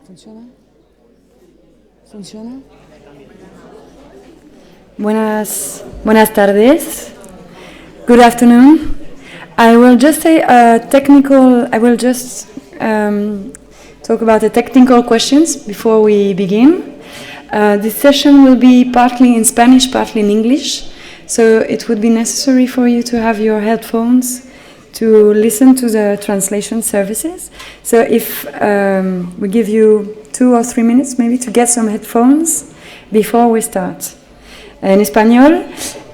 ¿Funciona? ¿Funciona? Buenas tardes. Good afternoon. I will just say I will just talk about the technical questions before we begin. This session will be partly in Spanish, partly in English. So it would be necessary for you to have your headphones to listen to the translation services. So if we give you 2 or 3 minutes maybe to get some headphones before we start. En español,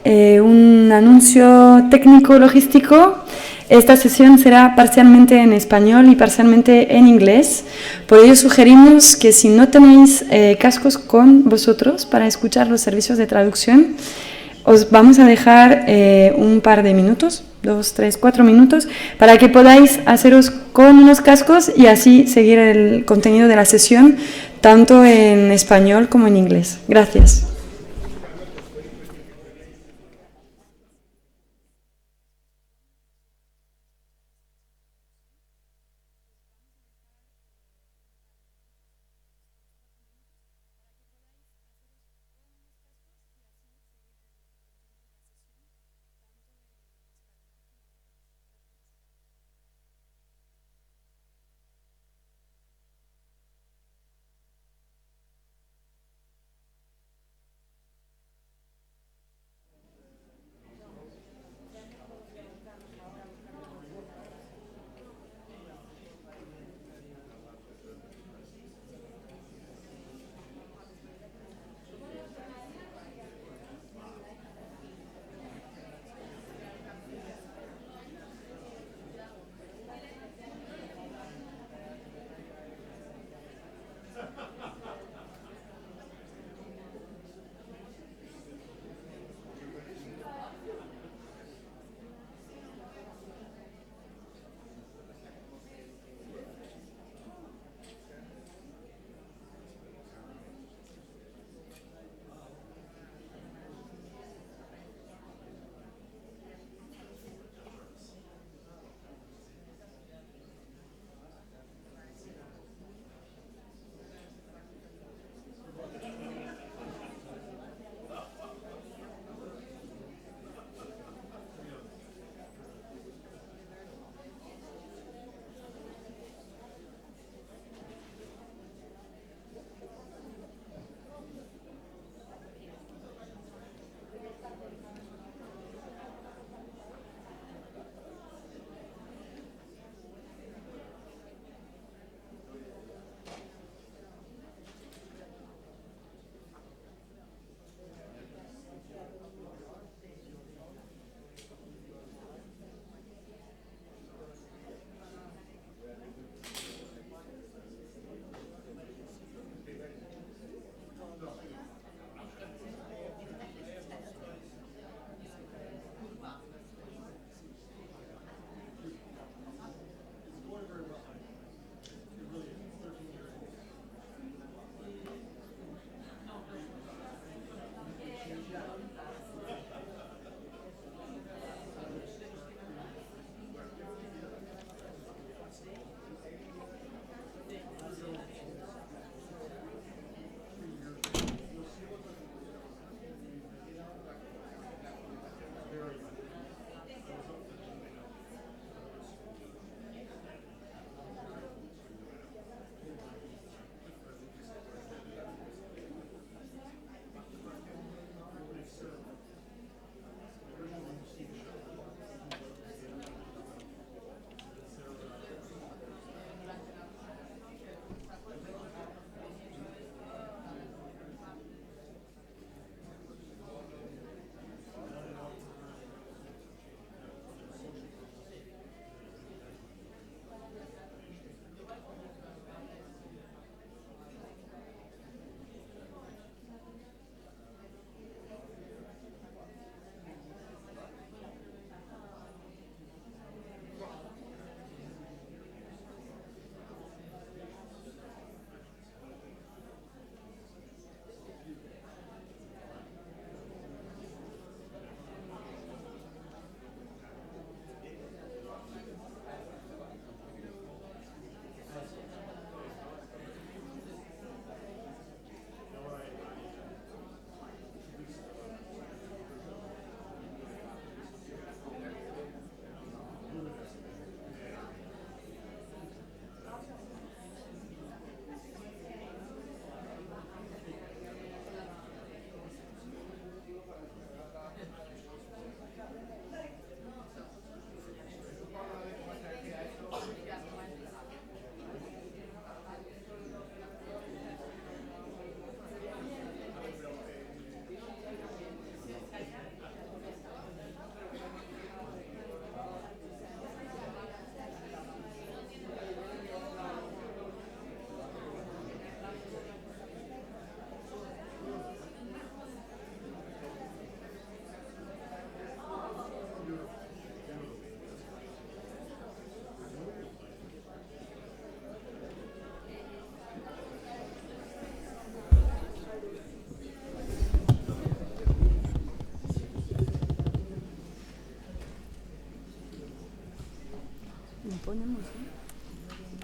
un anuncio técnico-logístico. Esta sesión será parcialmente en español y parcialmente en inglés. Por ello sugerimos que si no tenéis cascos con vosotros para escuchar los servicios de traducción, os vamos a dejar un par de minutos, 2, 3, 4 minutos, para que podáis haceros con unos cascos y así seguir el contenido de la sesión, tanto en español como en inglés. Gracias.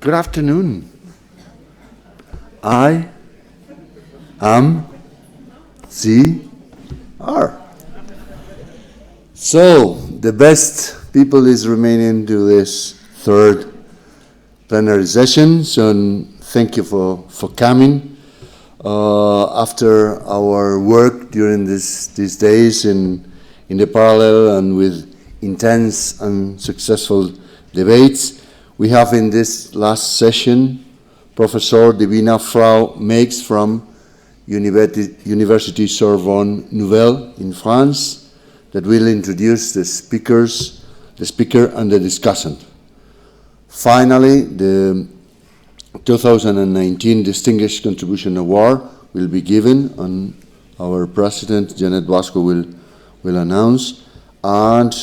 Good afternoon. I am CR. So, the best people is remaining to this third plenary session, so thank you for coming. After our work during these days in the parallel and with intense and successful debates, we have in this last session Professor Divina Frau Meix from University Sorbonne Nouvelle in France that will introduce the speaker and the discussant. Finally, the 2019 Distinguished Contribution Award will be given, and our President, Janet Vasco, will announce. And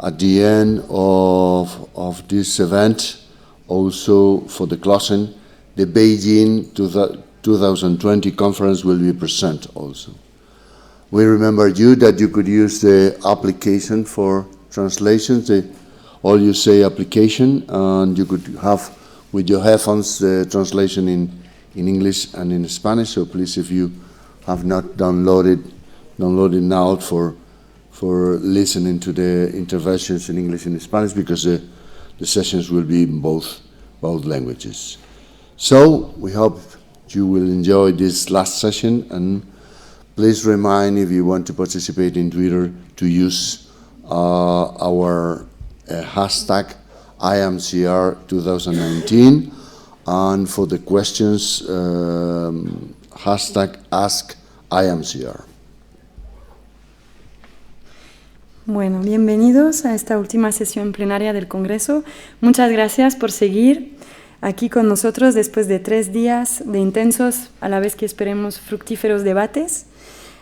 at the end of this event, also for the closing, the Beijing 2020 conference will be present also. We remember you that you could use the application for translations, the All You Say application, and you could have with your headphones the translation in English and in Spanish. So please, if you have not downloaded now for listening to the interventions in English and in Spanish, because the sessions will be in both languages. So we hope you will enjoy this last session, and please remind, if you want to participate in Twitter, to use our hashtag Iamcr 2019, and for the questions, hashtag Ask Iamcr. Bueno, bienvenidos a esta última sesión plenaria del Congreso. Muchas gracias por seguir aquí con nosotros después de 3 días de intensos, a la vez que esperemos fructíferos debates.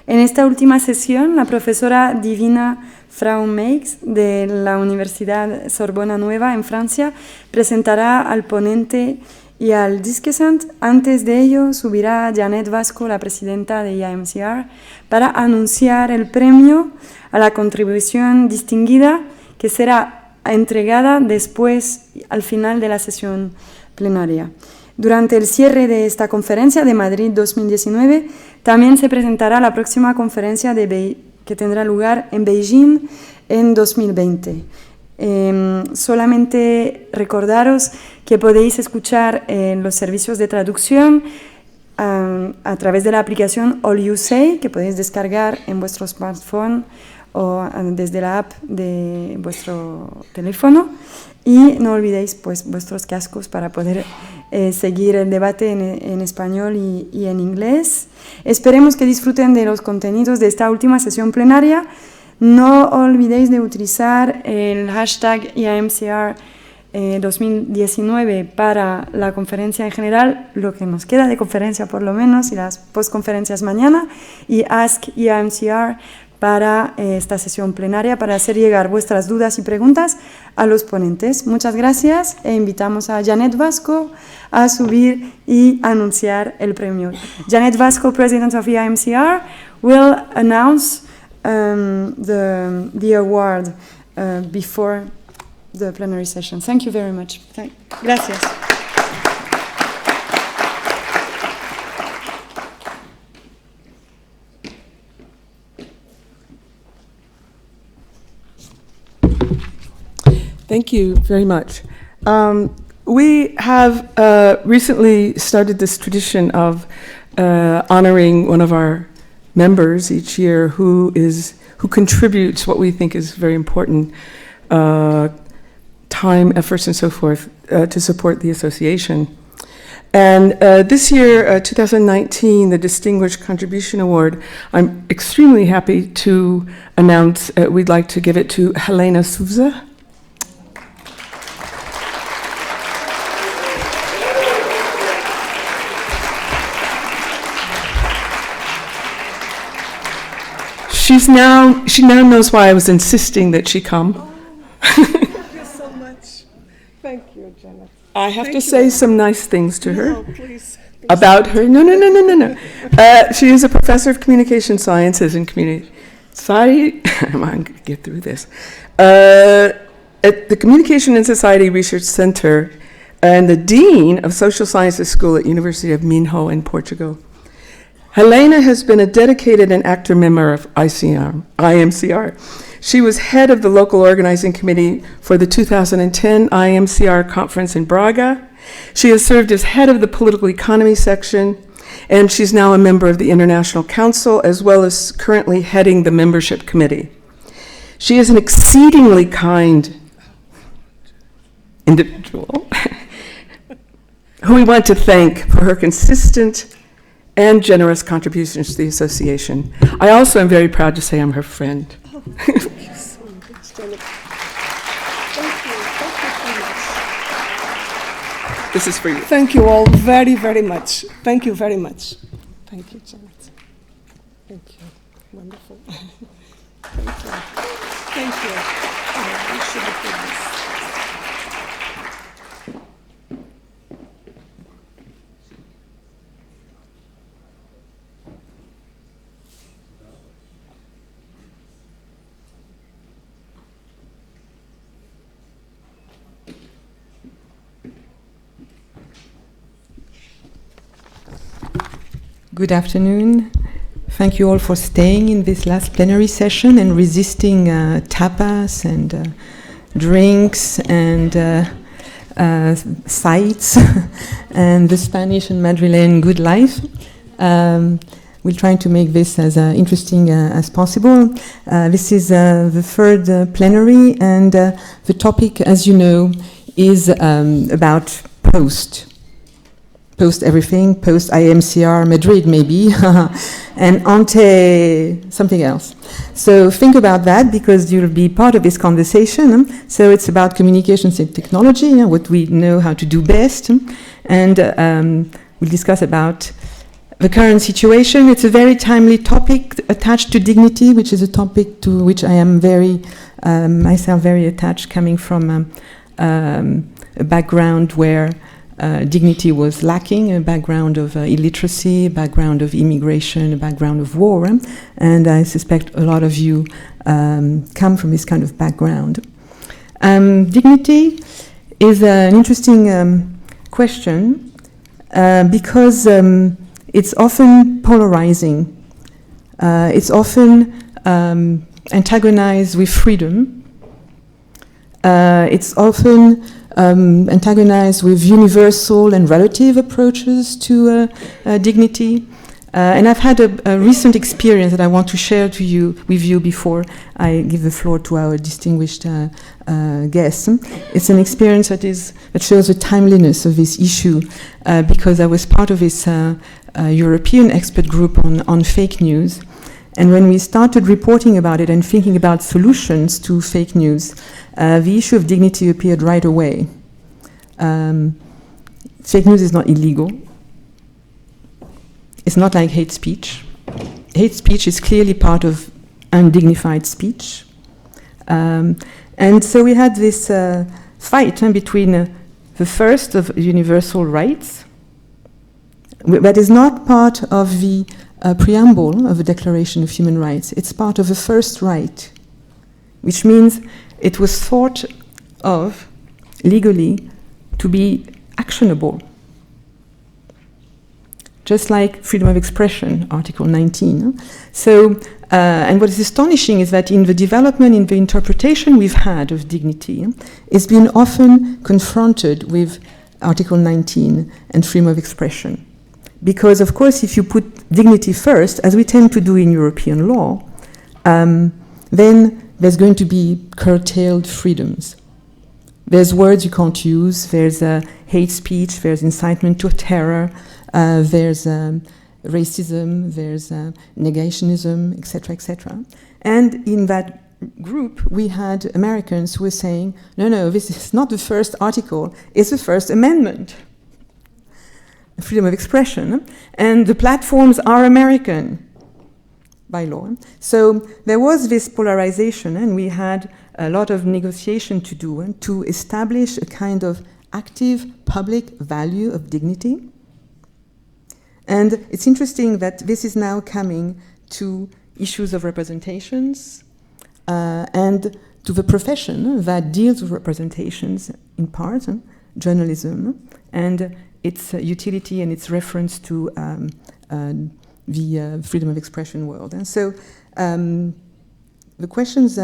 En esta última sesión, la profesora Divina Frau Meix de la Universidad Sorbona Nueva en Francia presentará al ponente y al discussant. Antes de ello, subirá Janet Vasco, la presidenta de Iamcr, para anunciar el premio a la contribución distinguida que será entregada después, al final de la sesión plenaria. Durante el cierre de esta conferencia de Madrid 2019, también se presentará la próxima conferencia que tendrá lugar en Beijing en 2020. Solamente recordaros que podéis escuchar los servicios de traducción a través de la aplicación All You Say, que podéis descargar en vuestro smartphone o desde la app de vuestro teléfono, y no olvidéis pues vuestros cascos para poder seguir el debate en español y en inglés. Esperemos que disfruten de los contenidos de esta última sesión plenaria. No olvidéis de utilizar el hashtag Iamcr 2019 para la conferencia en general, lo que nos queda de conferencia por lo menos, y las postconferencias mañana, y Ask Iamcr para esta sesión plenaria, para hacer llegar vuestras dudas y preguntas a los ponentes. Muchas gracias e invitamos a Janet Vasco a subir y anunciar el premio. Janet Vasco, President of Iamcr, will announce the award before the plenary session. Thank you very much. Gracias. Thank you very much. We have recently started this tradition of honoring one of our members each year who contributes what we think is very important time, efforts, and so forth to support the association. And this year, 2019, the Distinguished Contribution Award, I'm extremely happy to announce we'd like to give it to Helena Souza. She now knows why I was insisting that she come. Thank you so much. Thank you, Janet. I have to say some nice things to her. No, please. About her. No. She is a professor of communication sciences and community. Sorry, I'm going to get through this. at the Communication and Society Research Center and the Dean of Social Sciences School at University of Minho in Portugal. Helena has been a dedicated and active member of Iamcr. She was head of the local organizing committee for the 2010 Iamcr conference in Braga. She has served as head of the political economy section, and she's now a member of the International Council, as well as currently heading the membership committee. She is an exceedingly kind individual who we want to thank for her consistent and generous contributions to the association. I also am very proud to say I'm her friend. Thank you so much, Jennifer. Thank you so much. This is for you. Thank you all very, very much. Thank you very much. Thank you, Janet. Thank you. Wonderful. Thank you. Thank you. Oh, I should have done this. Good afternoon. Thank you all for staying in this last plenary session and resisting tapas and drinks and sights and the Spanish and Madrileñ good life. We're trying to make this as interesting as possible. This is the third plenary, and the topic, as you know, is about post everything, post Iamcr Madrid maybe, and ante something else. So think about that, because you'll be part of this conversation. So it's about communications and technology, what we know how to do best, and we'll discuss about the current situation. It's a very timely topic attached to dignity, which is a topic to which I am myself very attached, coming from a background where dignity was lacking, a background of illiteracy, a background of immigration, a background of war, and I suspect a lot of you come from this kind of background. Dignity is an interesting question because it's often polarizing. It's often antagonized with freedom. It's often antagonized with universal and relative approaches to dignity. And I've had a recent experience that I want to share with you before I give the floor to our distinguished guests. It's an experience that shows the timeliness of this issue, because I was part of this European expert group on fake news. And when we started reporting about it and thinking about solutions to fake news, the issue of dignity appeared right away. Fake news is not illegal. It's not like hate speech. Hate speech is clearly part of undignified speech. And so we had this fight between the first of universal rights, that is not part of the preamble of the Declaration of Human Rights. It's part of the first right, which means it was thought of legally to be actionable. Just like freedom of expression, Article 19. So, and what is astonishing is that in the development, in the interpretation we've had of dignity, it's been often confronted with Article 19 and freedom of expression. Because, of course, if you put dignity first, as we tend to do in European law, then there's going to be curtailed freedoms. There's words you can't use, there's hate speech, there's incitement to terror, there's racism, there's negationism, etc., etc. And in that group, we had Americans who were saying, no, this is not the first article, it's the First Amendment. Freedom of expression, and the platforms are American by law. So there was this polarization, and we had a lot of negotiation to do to establish a kind of active public value of dignity. And it's interesting that this is now coming to issues of representations and to the profession that deals with representations, in part, journalism, and its utility and its reference to the freedom of expression world. And so the questions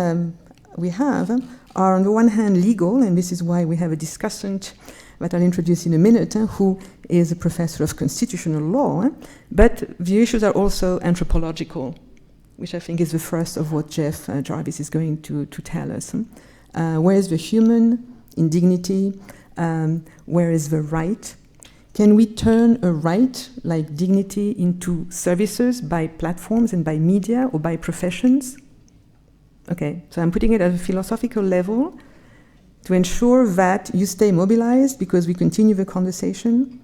we have are on the one hand legal, and this is why we have a discussant that I'll introduce in a minute, who is a professor of constitutional law, but the issues are also anthropological, which I think is the first of what Jeff Jarvis is going to tell us. Where is the human in dignity? Where is the right? Can we turn a right, like dignity, into services by platforms and by media or by professions? Okay, so I'm putting it at a philosophical level to ensure that you stay mobilized, because we continue the conversation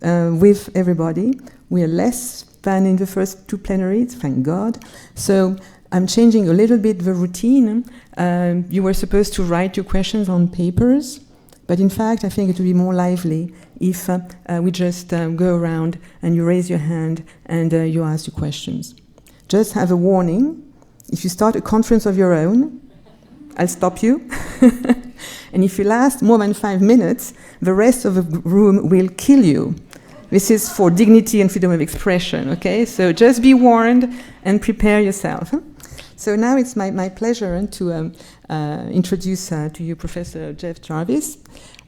with everybody. We are less than in the first two plenaries, thank God. So I'm changing a little bit the routine. You were supposed to write your questions on papers, but in fact, I think it would be more lively if we just go around and you raise your hand and you ask your questions. Just have a warning. If you start a conference of your own, I'll stop you. And if you last more than 5 minutes, the rest of the room will kill you. This is for dignity and freedom of expression, okay? So just be warned and prepare yourself. So now it's my pleasure to introduce to you Professor Jeff Jarvis,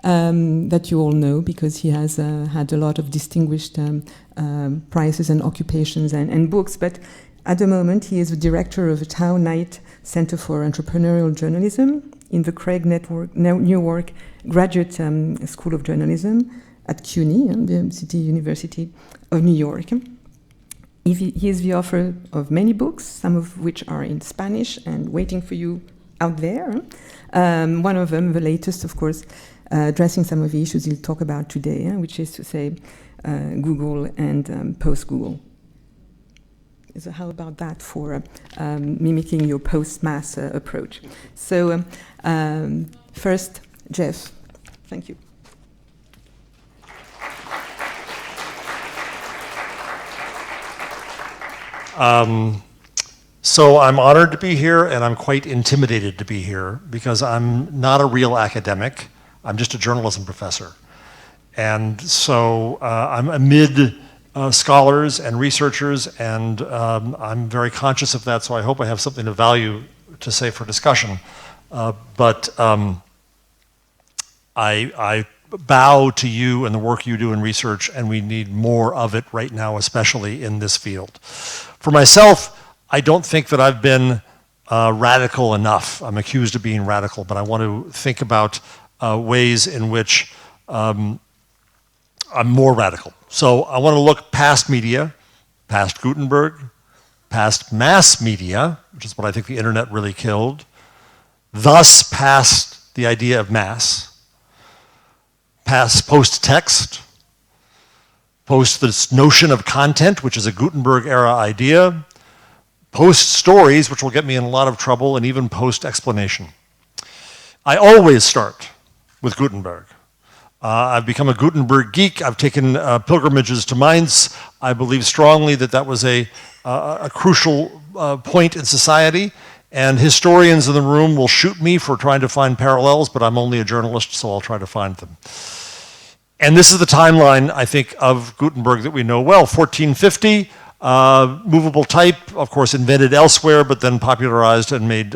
that you all know because he has had a lot of distinguished prizes and occupations and books. But at the moment, he is the director of the Tao Knight Center for Entrepreneurial Journalism in the Craig Newark Graduate School of Journalism at CUNY, the City University of New York. He is the author of many books, some of which are in Spanish and waiting for you out there. One of them, the latest, of course, addressing some of the issues he'll talk about today, which is to say Google and post-Google. So how about that for mimicking your post-mass approach? So first, Jeff, thank you. So I'm honored to be here, and I'm quite intimidated to be here because I'm not a real academic. I'm just a journalism professor. And so I'm amid scholars and researchers, and I'm very conscious of that, so I hope I have something of value to say for discussion. But I bow to you and the work you do in research, and we need more of it right now, especially in this field. For myself, I don't think that I've been radical enough. I'm accused of being radical, but I want to think about ways in which I'm more radical. So I want to look past media, past Gutenberg, past mass media, which is what I think the internet really killed, thus past the idea of mass, past post-text, post this notion of content, which is a Gutenberg era idea, post-stories, which will get me in a lot of trouble, and even post-explanation. I always start with Gutenberg. I've become a Gutenberg geek. I've taken pilgrimages to Mainz. I believe strongly that that was a crucial point in society, and historians in the room will shoot me for trying to find parallels, but I'm only a journalist, so I'll try to find them. And this is the timeline, I think, of Gutenberg that we know well. 1450, movable type, of course, invented elsewhere, but then popularized and made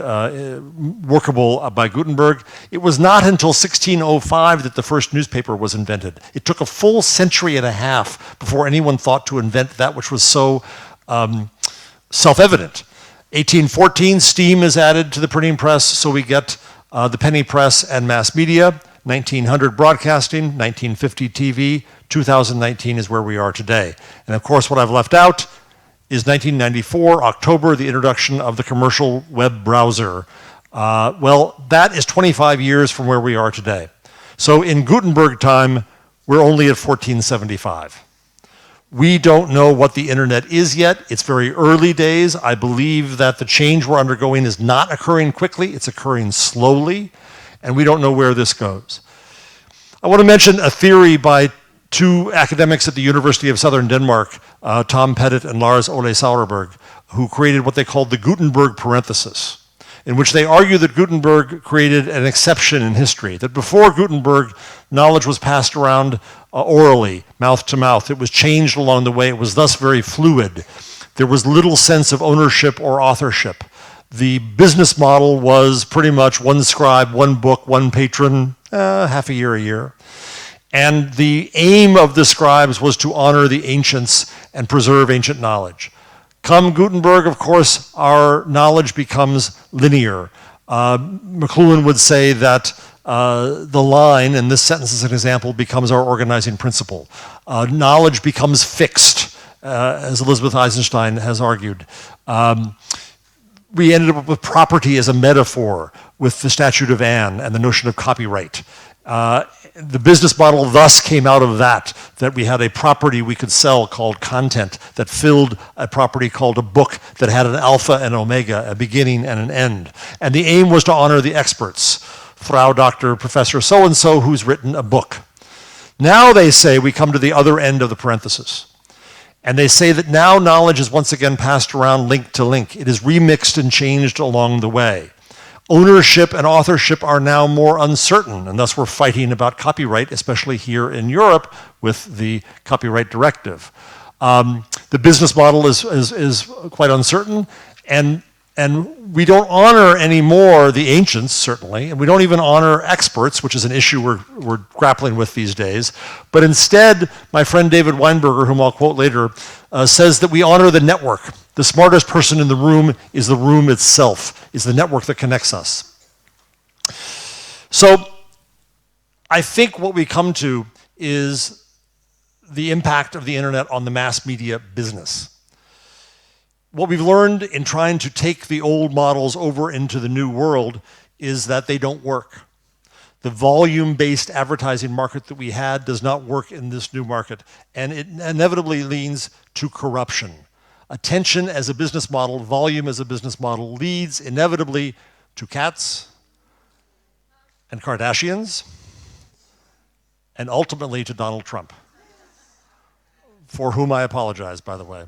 workable by Gutenberg. It was not until 1605 that the first newspaper was invented. It took a full century and a half before anyone thought to invent that which was so self-evident. 1814, steam is added to the printing press, so we get the penny press and mass media. 1900 broadcasting, 1950 TV, 2019 is where we are today. And of course, what I've left out is 1994, October, the introduction of the commercial web browser. Well, that is 25 years from where we are today. So in Gutenberg time, we're only at 1475. We don't know what the internet is yet. It's very early days. I believe that the change we're undergoing is not occurring quickly, it's occurring slowly, and we don't know where this goes. I want to mention a theory by two academics at the University of Southern Denmark, Tom Pettit and Lars Ole Sauerberg, who created what they called the Gutenberg parenthesis. in which they argue that Gutenberg created an exception in history, that before Gutenberg, knowledge was passed around orally, mouth to mouth. It was changed along the way. It was thus very fluid. There was little sense of ownership or authorship. The business model was pretty much one scribe, one book, one patron, half a year. And the aim of the scribes was to honor the ancients and preserve ancient knowledge. Come Gutenberg, of course, our knowledge becomes linear. McLuhan would say that the line, and this sentence is an example, becomes our organizing principle. Knowledge becomes fixed, as Elizabeth Eisenstein has argued. We ended up with property as a metaphor with the Statute of Anne and the notion of copyright. The business model thus came out of that we had a property we could sell called content that filled a property called a book that had an alpha and omega, a beginning and an end. And the aim was to honor the experts, Frau Dr. Professor so-and-so who's written a book. Now they say we come to the other end of the parenthesis. And they say that now knowledge is once again passed around link to link. It is remixed and changed along the way. Ownership and authorship are now more uncertain, and thus we're fighting about copyright, especially here in Europe with the copyright directive. The business model is quite uncertain, and we don't honor anymore the ancients, certainly, and we don't even honor experts, which is an issue we're grappling with these days. But instead, my friend David Weinberger, whom I'll quote later, says that we honor the network. The smartest person in the room is the room itself, is the network that connects us. So I think what we come to is the impact of the internet on the mass media business. What we've learned in trying to take the old models over into the new world is that they don't work. The volume-based advertising market that we had does not work in this new market, and it inevitably leads to corruption. Attention as a business model, volume as a business model leads inevitably to cats and Kardashians and ultimately to Donald Trump, for whom I apologize, by the way,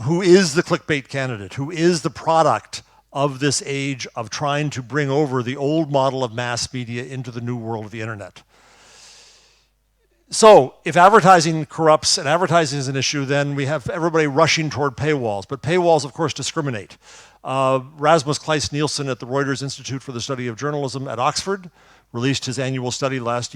who is the clickbait candidate, who is the product of this age of trying to bring over the old model of mass media into the new world of the internet. So if advertising corrupts and advertising is an issue, then we have everybody rushing toward paywalls. But paywalls, of course, discriminate. Rasmus Kleist-Nielsen at the Reuters Institute for the Study of Journalism at Oxford released his annual study last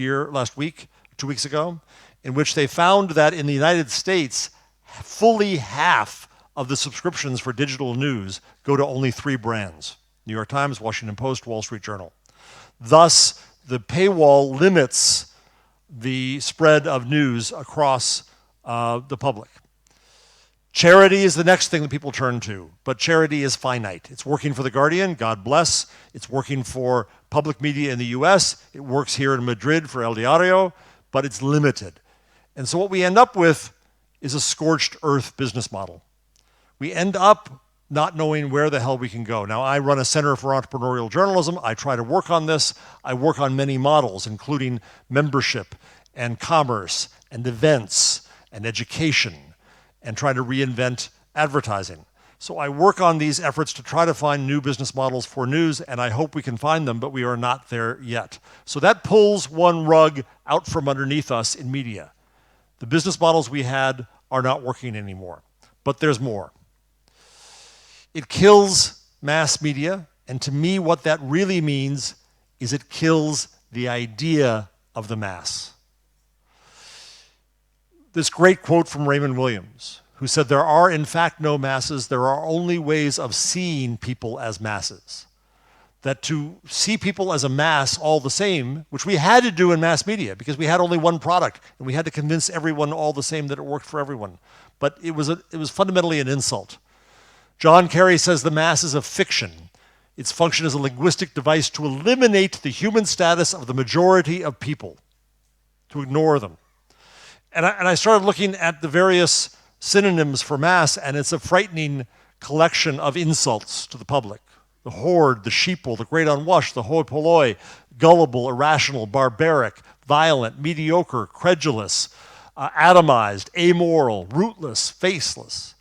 week, 2 weeks ago, in which they found that in the United States, fully half of the subscriptions for digital news go to only 3 brands: New York Times, Washington Post, Wall Street Journal. Thus, the paywall limits the spread of news across the public. Charity is the next thing that people turn to, but charity is finite. It's working for The Guardian, God bless. It's working for public media in the US. It works here in Madrid for El Diario, but it's limited. And so what we end up with is a scorched earth business model. We end up not knowing where the hell we can go. Now, I run a Center for Entrepreneurial Journalism. I try to work on this. I work on many models, including membership and commerce and events and education, and try to reinvent advertising. So I work on these efforts to try to find new business models for news, and I hope we can find them, but we are not there yet. So that pulls one rug out from underneath us in media. The business models we had are not working anymore, but there's more. It kills mass media, and to me what that really means is it kills the idea of the mass. This great quote from Raymond Williams, who said, "There are in fact no masses, there are only ways of seeing people as masses." That to see people as a mass all the same, which we had to do in mass media because we had only one product and we had to convince everyone all the same that it worked for everyone. But it was fundamentally an insult. John Kerry says the mass is a fiction. Its function is a linguistic device to eliminate the human status of the majority of people, to ignore them. And I started looking at the various synonyms for mass, and it's a frightening collection of insults to the public. The horde, the sheeple, the great unwashed, the hoi polloi, gullible, irrational, barbaric, violent, mediocre, credulous, atomized, amoral, rootless, faceless.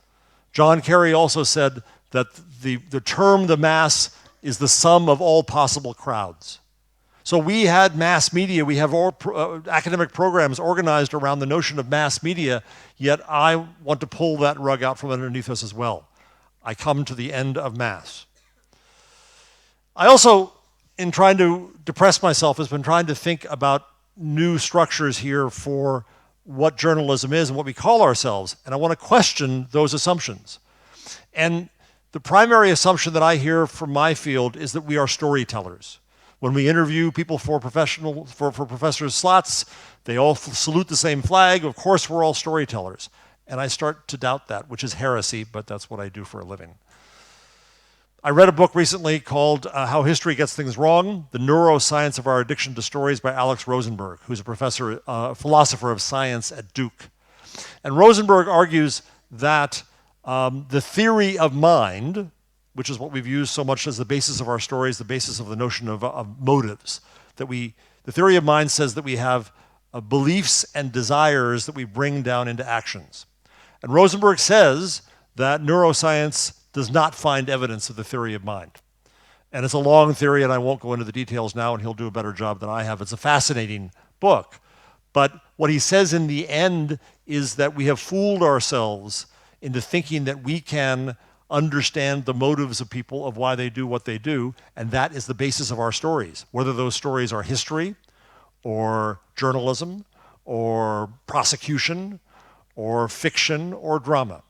John Kerry also said that the term the mass is the sum of all possible crowds. So we had mass media, we have all academic programs organized around the notion of mass media, yet I want to pull that rug out from underneath us as well. I come to the end of mass. I also, in trying to depress myself, has been trying to think about new structures here for what journalism is and what we call ourselves, and I want to question those assumptions. And the primary assumption that I hear from my field is that we are storytellers. When we interview people for professors' slots, they all salute the same flag. Of course, we're all storytellers. And I start to doubt that, which is heresy, but that's what I do for a living. I read a book recently called How History Gets Things Wrong, The Neuroscience of Our Addiction to Stories by Alex Rosenberg, who's a philosopher of science at Duke. And Rosenberg argues that the theory of mind, which is what we've used so much as the basis of our stories, the basis of the notion of motives, the theory of mind says that we have beliefs and desires that we bring down into actions. And Rosenberg says that neuroscience does not find evidence of the theory of mind. And it's a long theory, and I won't go into the details now, and he'll do a better job than I have. It's a fascinating book. But what he says in the end is that we have fooled ourselves into thinking that we can understand the motives of people of why they do what they do, and that is the basis of our stories, whether those stories are history or journalism or prosecution or fiction or drama.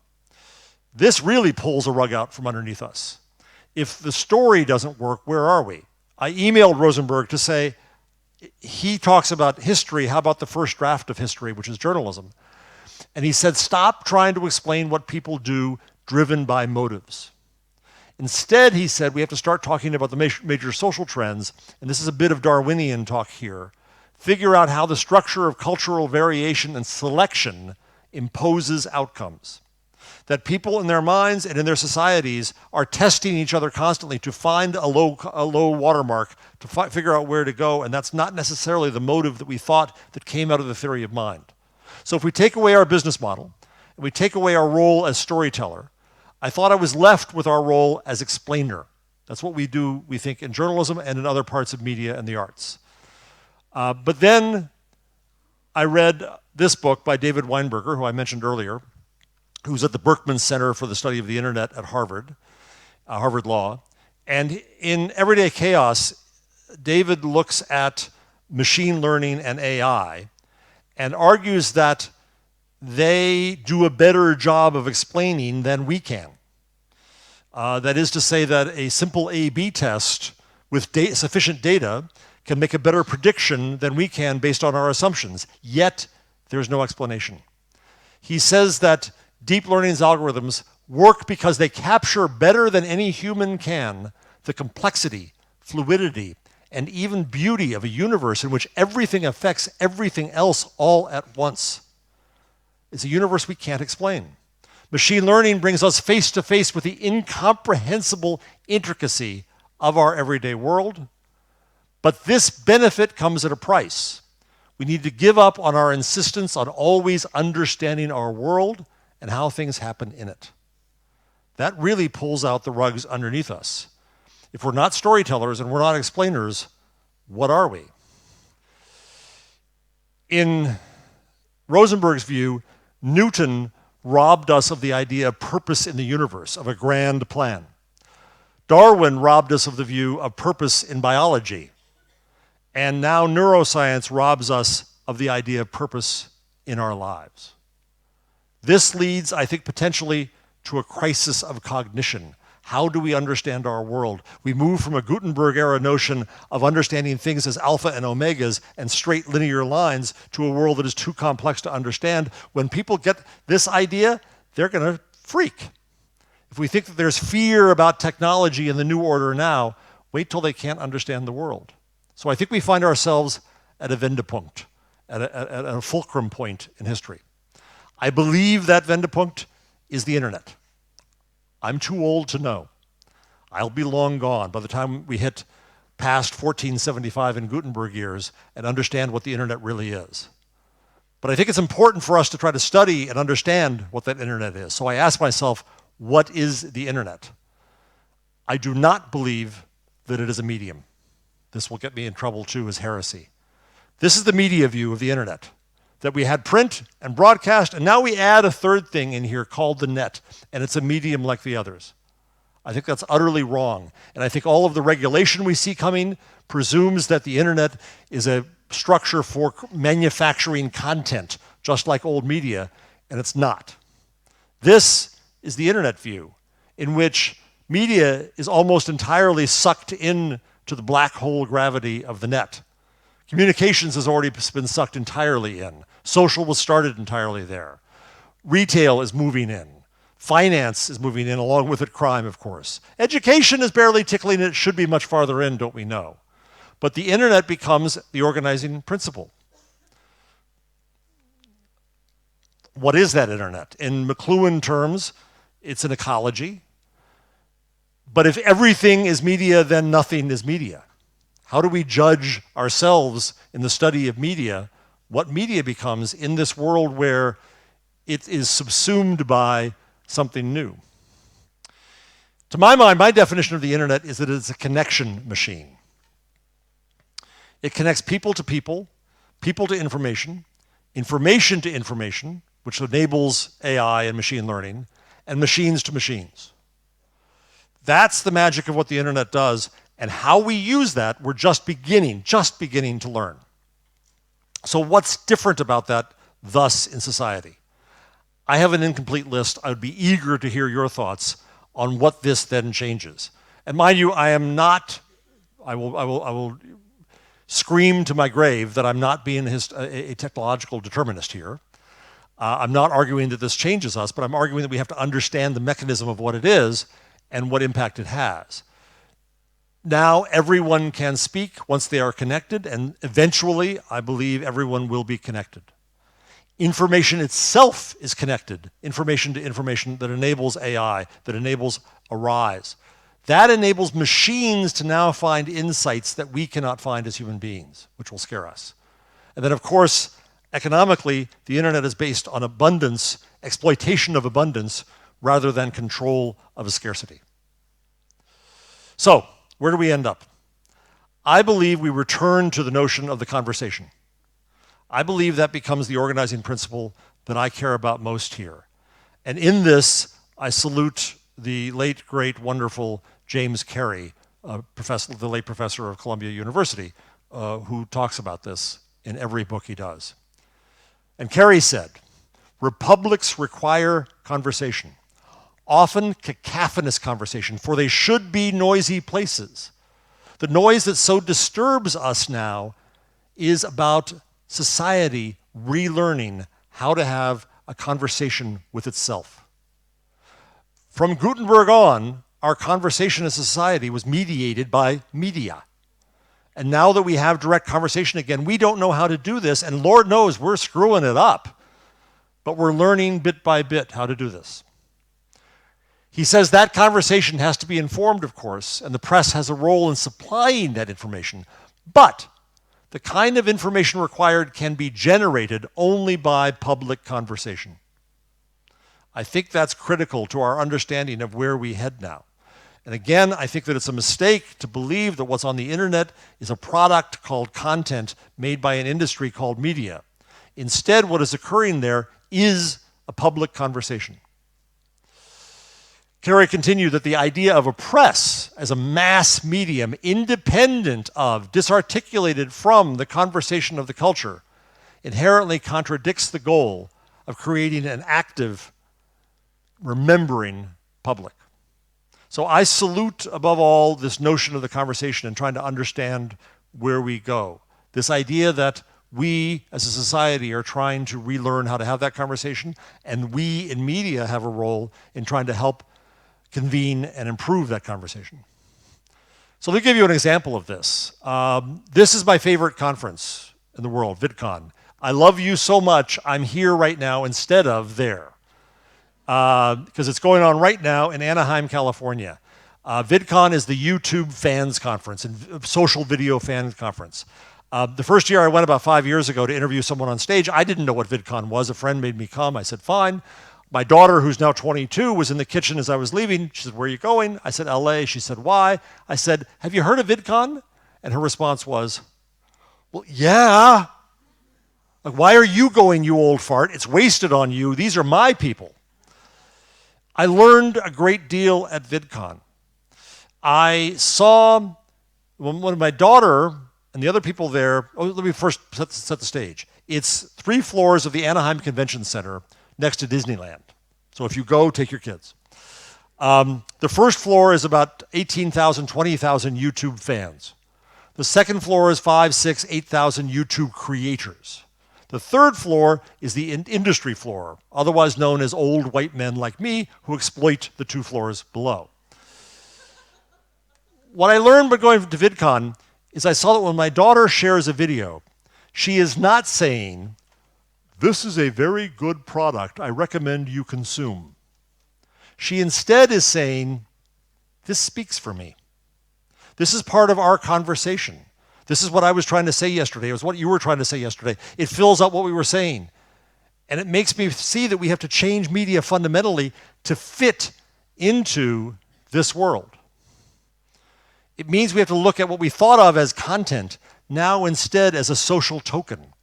This really pulls a rug out from underneath us. If the story doesn't work, where are we? I emailed Rosenberg to say, he talks about history, how about the first draft of history, which is journalism? And he said, stop trying to explain what people do driven by motives. Instead, he said, we have to start talking about the major social trends, and this is a bit of Darwinian talk here. Figure out how the structure of cultural variation and selection imposes outcomes. That people in their minds and in their societies are testing each other constantly to find a low watermark, to figure out where to go, and that's not necessarily the motive that we thought that came out of the theory of mind. So if we take away our business model, and we take away our role as storyteller, I thought I was left with our role as explainer. That's what we do, we think, in journalism and in other parts of media and the arts. But then I read this book by David Weinberger, who I mentioned earlier, who's at the Berkman Center for the Study of the Internet at Harvard Law. And in Everyday Chaos, David looks at machine learning and AI and argues that they do a better job of explaining than we can. That is to say that a simple A/B test with sufficient data can make a better prediction than we can based on our assumptions, yet there's no explanation. He says that deep learning's algorithms work because they capture better than any human can the complexity, fluidity, and even beauty of a universe in which everything affects everything else all at once. It's a universe we can't explain. Machine learning brings us face to face with the incomprehensible intricacy of our everyday world, but this benefit comes at a price. We need to give up on our insistence on always understanding our world and how things happen in it. That really pulls out the rugs underneath us. If we're not storytellers and we're not explainers, what are we? In Rosenberg's view, Newton robbed us of the idea of purpose in the universe, of a grand plan. Darwin robbed us of the view of purpose in biology. And now neuroscience robs us of the idea of purpose in our lives. This leads, I think, potentially to a crisis of cognition. How do we understand our world? We move from a Gutenberg-era notion of understanding things as alpha and omegas and straight linear lines to a world that is too complex to understand. When people get this idea, they're going to freak. If we think that there's fear about technology in the new order now, wait till they can't understand the world. So I think we find ourselves at a Wendepunkt, at a fulcrum point in history. I believe that Wendepunkt is the internet. I'm too old to know. I'll be long gone by the time we hit past 1475 and Gutenberg years and understand what the internet really is. But I think it's important for us to try to study and understand what that internet is. So I ask myself, what is the internet? I do not believe that it is a medium. This will get me in trouble too as heresy. This is the media view of the internet, that we had print and broadcast, and now we add a third thing in here called the net, and it's a medium like the others. I think that's utterly wrong. And I think all of the regulation we see coming presumes that the internet is a structure for manufacturing content, just like old media, and it's not. This is the internet view, in which media is almost entirely sucked in to the black hole gravity of the net. Communications has already been sucked entirely in. Social was started entirely there. Retail is moving in. Finance is moving in, along with it crime, of course. Education is barely tickling it. It should be much farther in, don't we know? But the internet becomes the organizing principle. What is that internet? In McLuhan terms, it's an ecology. But if everything is media, then nothing is media. How do we judge ourselves in the study of media, what media becomes in this world where it is subsumed by something new? To my mind, my definition of the internet is that it's a connection machine. It connects people to information, information to information, which enables AI and machine learning, and machines to machines. That's the magic of what the internet does, and how we use that, we're just beginning to learn. So what's different about that thus in society? I have an incomplete list. I would be eager to hear your thoughts on what this then changes. And mind you, I will scream to my grave that I'm not being a technological determinist here. I'm not arguing that this changes us, but I'm arguing that we have to understand the mechanism of what it is and what impact it has. Now everyone can speak once they are connected, and eventually I believe everyone will be connected. Information itself is connected, information to information, that enables AI, that enables a rise. That enables machines to now find insights that we cannot find as human beings, which will scare us. And then, of course, economically, the internet is based on abundance, exploitation of abundance, rather than control of a scarcity. So, where do we end up? I believe we return to the notion of the conversation. I believe that becomes the organizing principle that I care about most here. And in this, I salute the late, great, wonderful James Carey, the late professor of Columbia University, who talks about this in every book he does. And Carey said, "Republics require conversation, often cacophonous conversation, for they should be noisy places. The noise that so disturbs us now is about society relearning how to have a conversation with itself. From Gutenberg on, our conversation as a society was mediated by media. And now that we have direct conversation again, we don't know how to do this, and Lord knows we're screwing it up. But we're learning bit by bit how to do this." He says that conversation has to be informed, of course, and the press has a role in supplying that information. But the kind of information required can be generated only by public conversation. I think that's critical to our understanding of where we head now. And again, I think that it's a mistake to believe that what's on the internet is a product called content made by an industry called media. Instead, what is occurring there is a public conversation. Carey continued that the idea of a press as a mass medium, independent of, disarticulated from the conversation of the culture, inherently contradicts the goal of creating an active, remembering public. So I salute, above all, this notion of the conversation and trying to understand where we go. This idea that we, as a society, are trying to relearn how to have that conversation, and we in media have a role in trying to help convene and improve that conversation. So let me give you an example of this. This is my favorite conference in the world, VidCon. I love you so much, I'm here right now instead of there. Because it's going on right now in Anaheim, California. VidCon is the YouTube fans conference and social video fans conference. The first year I went about 5 years ago to interview someone on stage. I didn't know what VidCon was. A friend made me come. I said, fine. My daughter, who's now 22, was in the kitchen as I was leaving. She said, "Where are you going?" I said, "LA." She said, "Why?" I said, "Have you heard of VidCon?" And her response was, "Well, yeah. Like, why are you going, you old fart? It's wasted on you. These are my people." I learned a great deal at VidCon. I saw when my daughter and the other people there, let me first set the stage. It's 3 floors of the Anaheim Convention Center next to Disneyland. So if you go, take your kids. The first floor is about 18,000, 20,000 YouTube fans. The second floor is 5, 6, 8,000 YouTube creators. The third floor is the industry floor, otherwise known as old white men like me who exploit the 2 floors below. What I learned by going to VidCon is I saw that when my daughter shares a video, she is not saying, "This is a very good product, I recommend you consume." She instead is saying, "This speaks for me. This is part of our conversation. This is what I was trying to say yesterday. It was what you were trying to say yesterday. It fills out what we were saying." And it makes me see that we have to change media fundamentally to fit into this world. It means we have to look at what we thought of as content now instead as a social token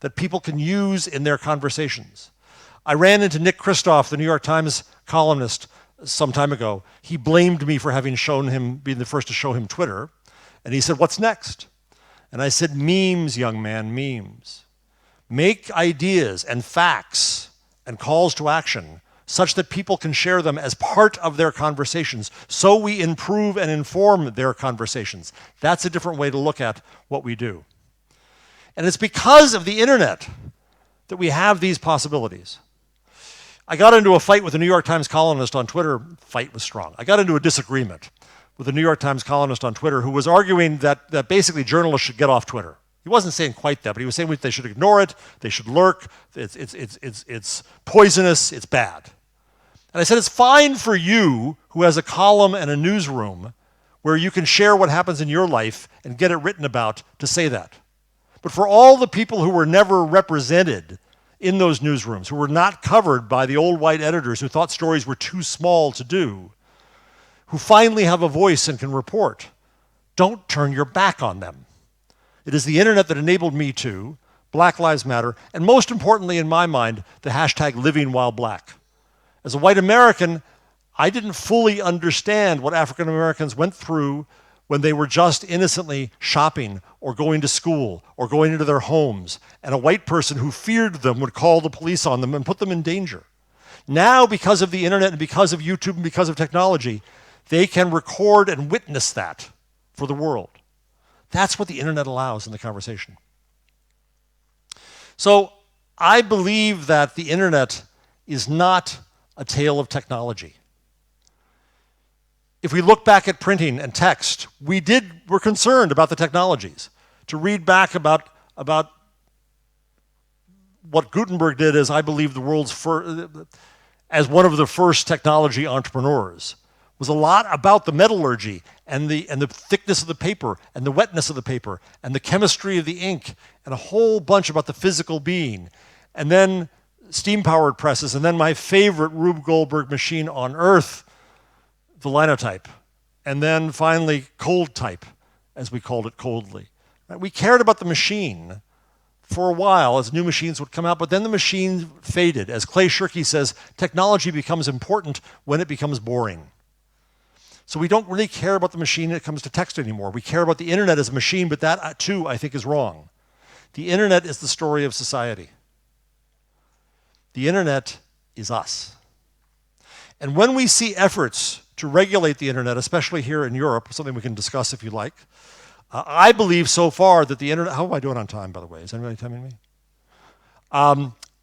that people can use in their conversations. I ran into Nick Kristof, the New York Times columnist, some time ago. He blamed me for having being the first to show him Twitter. And he said, "What's next?" And I said, "Memes, young man, memes. Make ideas and facts and calls to action such that people can share them as part of their conversations, so we improve and inform their conversations." That's a different way to look at what we do. And it's because of the internet that we have these possibilities. I got into a fight with a New York Times columnist on Twitter. Fight was strong. I got into a disagreement with a New York Times columnist on Twitter who was arguing that basically journalists should get off Twitter. He wasn't saying quite that, but he was saying they should ignore it, they should lurk, it's poisonous, it's bad. And I said, it's fine for you, who has a column and a newsroom, where you can share what happens in your life and get it written about, to say that. But for all the people who were never represented in those newsrooms, who were not covered by the old white editors who thought stories were too small to do, who finally have a voice and can report, don't turn your back on them. It is the internet that enabled Me Too, Black Lives Matter, and most importantly in my mind, the hashtag Living While Black. As a white American, I didn't fully understand what African Americans went through when they were just innocently shopping or going to school or going into their homes, and a white person who feared them would call the police on them and put them in danger. Now, because of the internet and because of YouTube and because of technology, they can record and witness that for the world. That's what the internet allows in the conversation. So I believe that the internet is not a tale of technology. If we look back at printing and text, we're concerned about the technologies. To read back about what Gutenberg did as, I believe, as one of the first technology entrepreneurs, was a lot about the metallurgy and the thickness of the paper and the wetness of the paper and the chemistry of the ink and a whole bunch about the physical being. And then steam-powered presses, and then my favorite Rube Goldberg machine on earth, the linotype, and then finally cold type, as we called it coldly. We cared about the machine for a while as new machines would come out, but then the machine faded. As Clay Shirky says, technology becomes important when it becomes boring. So we don't really care about the machine when it comes to text anymore. We care about the internet as a machine, but that too, I think, is wrong. The internet is the story of society. The internet is us. And when we see efforts to regulate the internet, especially here in Europe, something we can discuss if you like, I believe so far that the internet, how am I doing on time, by the way? Is anybody timing me?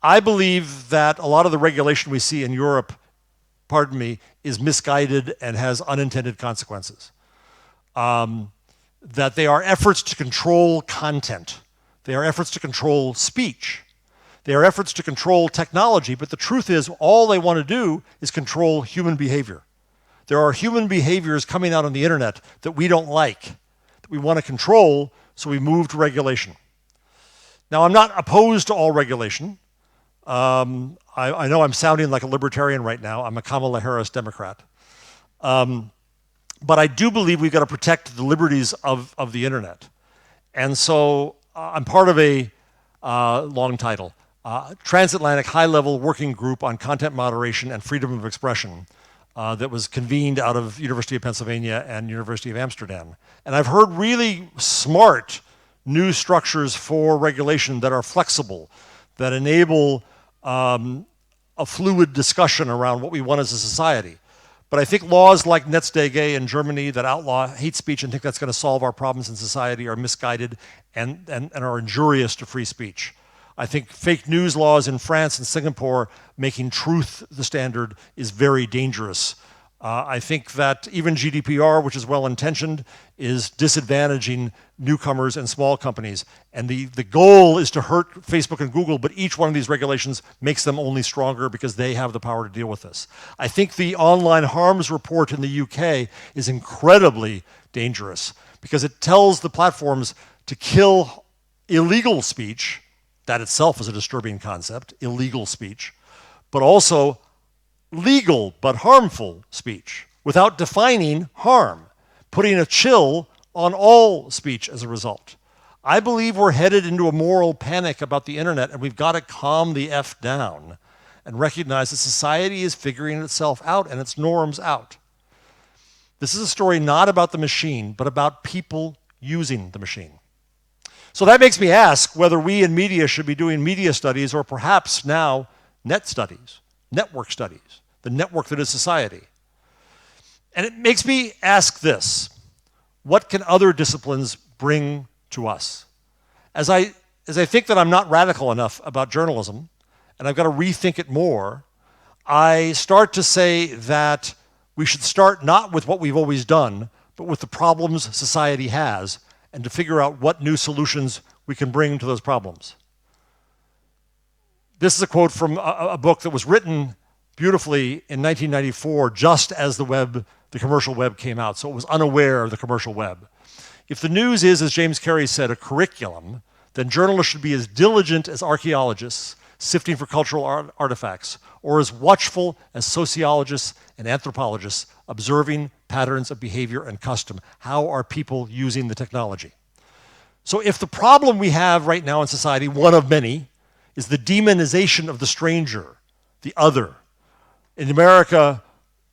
I believe that a lot of the regulation we see in Europe, is misguided and has unintended consequences. That they are efforts to control content. They are efforts to control speech. They are efforts to control technology, but the truth is all they want to do is control human behavior. There are human behaviors coming out on the internet that we don't like, that we want to control, so we move to regulation. Now, I'm not opposed to all regulation. I know I'm sounding like a libertarian right now. I'm a Kamala Harris Democrat. But I do believe we've got to protect the liberties of the internet. And so I'm part of a long title, Transatlantic High-Level Working Group on Content Moderation and Freedom of Expression that was convened out of University of Pennsylvania and University of Amsterdam. And I've heard really smart new structures for regulation that are flexible, that enable a fluid discussion around what we want as a society. But I think laws like Netzdege in Germany that outlaw hate speech and think that's going to solve our problems in society are misguided and are injurious to free speech. I think fake news laws in France and Singapore making truth the standard is very dangerous. I think that even GDPR, which is well-intentioned, is disadvantaging newcomers and small companies. And the goal is to hurt Facebook and Google, but each one of these regulations makes them only stronger because they have the power to deal with this. I think the online harms report in the UK is incredibly dangerous because it tells the platforms to kill illegal speech. That itself is a disturbing concept, illegal speech, but also legal but harmful speech without defining harm, putting a chill on all speech as a result. I believe we're headed into a moral panic about the internet, and we've got to calm the F down and recognize that society is figuring itself out and its norms out. This is a story not about the machine, but about people using the machine. So that makes me ask whether we in media should be doing media studies or perhaps now net studies, network studies, the network that is society. And it makes me ask this: what can other disciplines bring to us? As I think that I'm not radical enough about journalism, and I've got to rethink it more, I start to say that we should start not with what we've always done, but with the problems society has, and to figure out what new solutions we can bring to those problems. This is a quote from a book that was written beautifully in 1994, just as the commercial web came out, so it was unaware of the commercial web. If the news is, as James Carey said, a curriculum, then journalists should be as diligent as archaeologists, sifting for cultural artifacts, or as watchful as sociologists and anthropologists, observing patterns of behavior and custom. How are people using the technology? So if the problem we have right now in society, one of many, is the demonization of the stranger, the other. In America,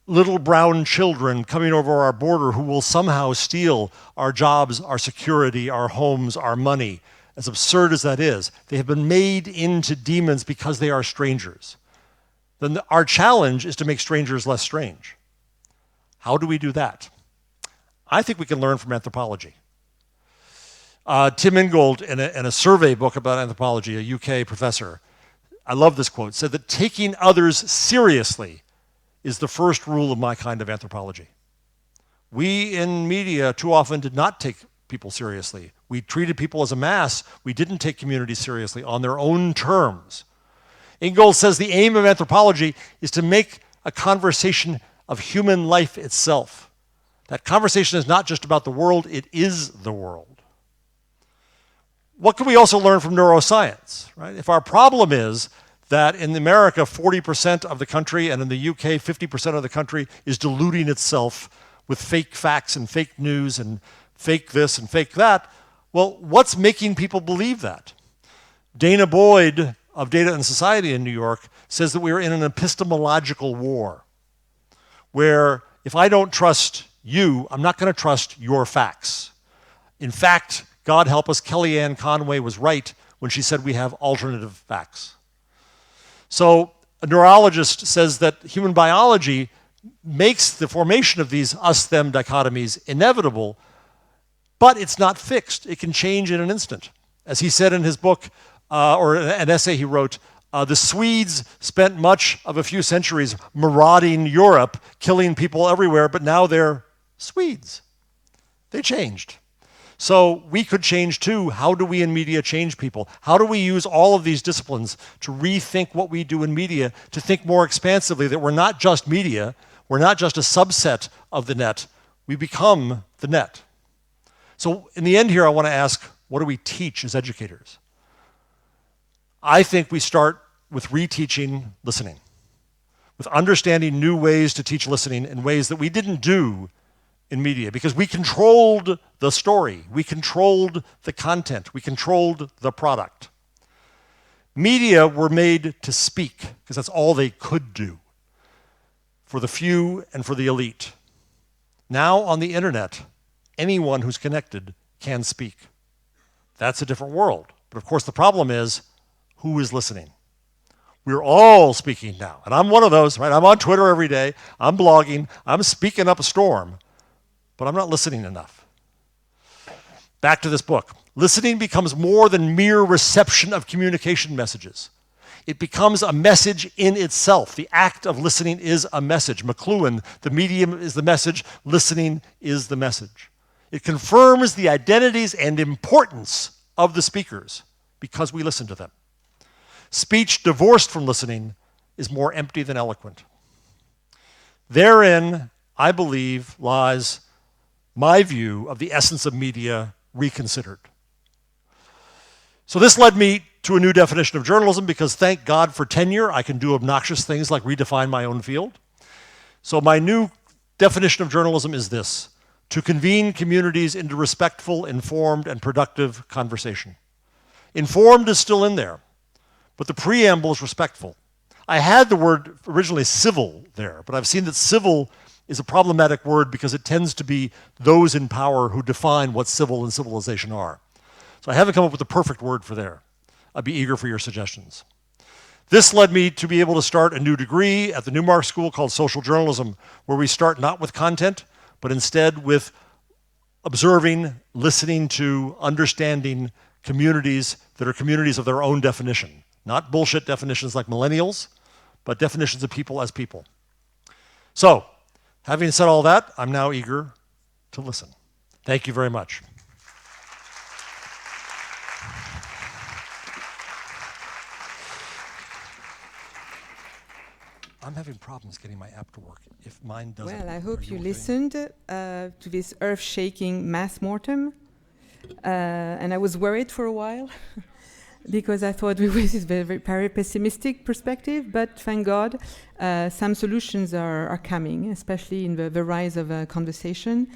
little brown children coming over our border who will somehow steal our jobs, our security, our homes, our money. As absurd as that is, they have been made into demons because they are strangers. Then our challenge is to make strangers less strange. How do we do that? I think we can learn from anthropology. Tim Ingold, in a survey book about anthropology, a UK professor, I love this quote, said that taking others seriously is the first rule of my kind of anthropology. We in media too often did not take people seriously. We treated people as a mass. We didn't take communities seriously on their own terms. Ingold says the aim of anthropology is to make a conversation of human life itself. That conversation is not just about the world, it is the world. What can we also learn from neuroscience, right? If our problem is that in America, 40% of the country, and in the UK, 50% of the country is deluding itself with fake facts and fake news and fake this and fake that, well, what's making people believe that? Dana Boyd of Data and Society in New York says that we are in an epistemological war, where if I don't trust you, I'm not going to trust your facts. In fact, God help us, Kellyanne Conway was right when she said we have alternative facts. So a neurologist says that human biology makes the formation of these us-them dichotomies inevitable, but it's not fixed. It can change in an instant. As he said in his book, or an essay he wrote, the Swedes spent much of a few centuries marauding Europe, killing people everywhere, but now they're Swedes. They changed. So we could change too. How do we in media change people? How do we use all of these disciplines to rethink what we do in media, to think more expansively that we're not just media, we're not just a subset of the net, we become the net. So in the end here, I want to ask, what do we teach as educators? I think we start with reteaching listening, with understanding new ways to teach listening in ways that we didn't do in media, because we controlled the story, we controlled the content, we controlled the product. Media were made to speak, because that's all they could do, for the few and for the elite. Now on the internet, anyone who's connected can speak. That's a different world. But of course the problem is, who is listening? We're all speaking now, and I'm one of those, right? I'm on Twitter every day, I'm blogging, I'm speaking up a storm, but I'm not listening enough. Back to this book. Listening becomes more than mere reception of communication messages. It becomes a message in itself. The act of listening is a message. McLuhan, the medium is the message, listening is the message. It confirms the identities and importance of the speakers because we listen to them. Speech divorced from listening is more empty than eloquent. Therein, I believe, lies my view of the essence of media reconsidered. So this led me to a new definition of journalism, because thank God for tenure, I can do obnoxious things like redefine my own field. So my new definition of journalism is this: to convene communities into respectful, informed, and productive conversation. Informed is still in there, but the preamble is respectful. I had the word originally civil there, but I've seen that civil is a problematic word because it tends to be those in power who define what civil and civilization are. So I haven't come up with the perfect word for there. I'd be eager for your suggestions. This led me to be able to start a new degree at the Newmark School called Social Journalism, where we start not with content, but instead with observing, listening to, understanding communities that are communities of their own definition. Not bullshit definitions like millennials, but definitions of people as people. So, having said all that, I'm now eager to listen. Thank you very much. I'm having problems getting my app to work if mine doesn't. Well, I hope you listened to this earth-shaking mass mortem. And I was worried for a while because I thought we were this very pessimistic perspective, but thank God some solutions are coming, especially in the rise of conversation.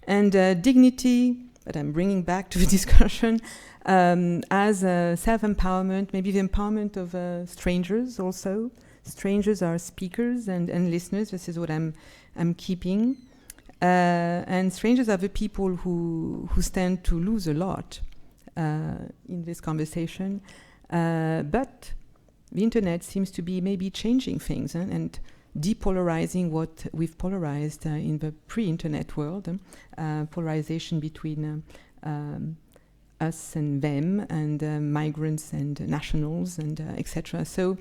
And dignity, that I'm bringing back to the discussion, as self-empowerment, maybe the empowerment of strangers also. Strangers are speakers and listeners. This is what I'm keeping. And strangers are the people who stand to lose a lot in this conversation. But the internet seems to be maybe changing things and depolarizing what we've polarized in the pre-internet world, polarization between us and them, and migrants and nationals, and etc. So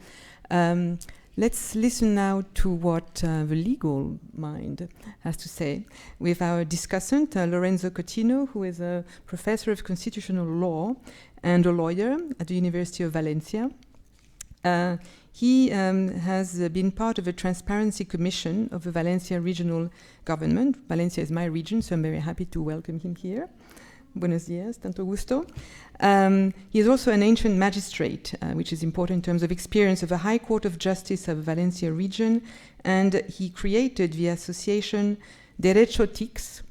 let's listen now to what the legal mind has to say with our discussant, Lorenzo Cotino, who is a professor of constitutional law and a lawyer at the University of Valencia. He has been part of the Transparency Commission of the Valencia regional government. Valencia is my region, so I'm very happy to welcome him here. Buenos dias, tanto gusto. He is also an ancient magistrate, which is important in terms of experience of the High Court of Justice of Valencia region, and he created the association Derecho TICS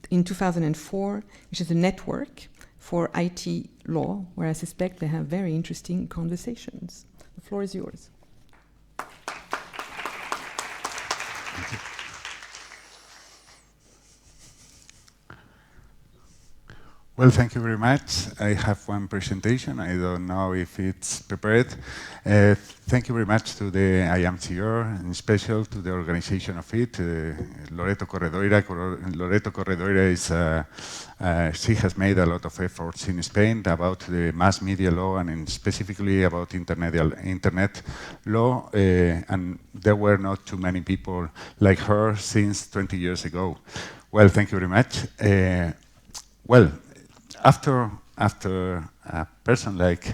in 2004, which is a network for IT law, where I suspect they have very interesting conversations. The floor is yours. Well, thank you very much. I have one presentation. I don't know if it's prepared. Thank you very much to the Iamcr, and special to the organization of it. Loreto Corredoira is, she has made a lot of efforts in Spain about the mass media law and specifically about internet law. And there were not too many people like her since 20 years ago. Well, thank you very much. Well, after a person like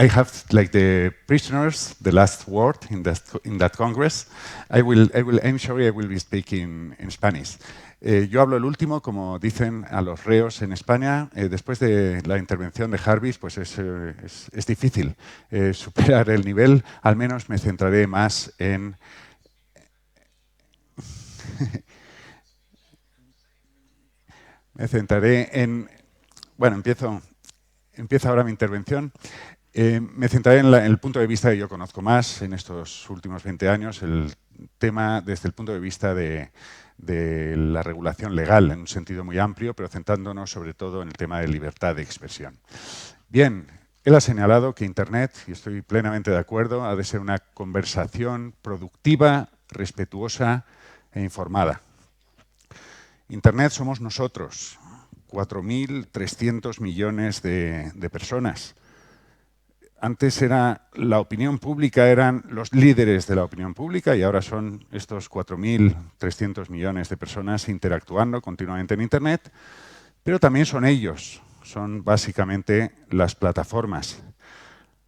I have like the prisoners the last word in that Congress. I'm sorry, I will be speaking in Spanish. Yo hablo el último, como dicen a los reos en España. Después de la intervención de Jarvis, pues es difícil superar el nivel. Al menos me centraré más en... me centraré en... Bueno, empiezo ahora mi intervención. Me centraré en el punto de vista que yo conozco más en estos últimos 20 años, el tema desde el punto de vista de la regulación legal, en un sentido muy amplio, pero centrándonos sobre todo en el tema de libertad de expresión. Bien, él ha señalado que Internet, y estoy plenamente de acuerdo, ha de ser una conversación productiva, respetuosa e informada. Internet somos nosotros, 4.300 millones de personas. Antes era la opinión pública, eran los líderes de la opinión pública y ahora son estos 4.300 millones de personas interactuando continuamente en Internet, pero también son ellos, son básicamente las plataformas.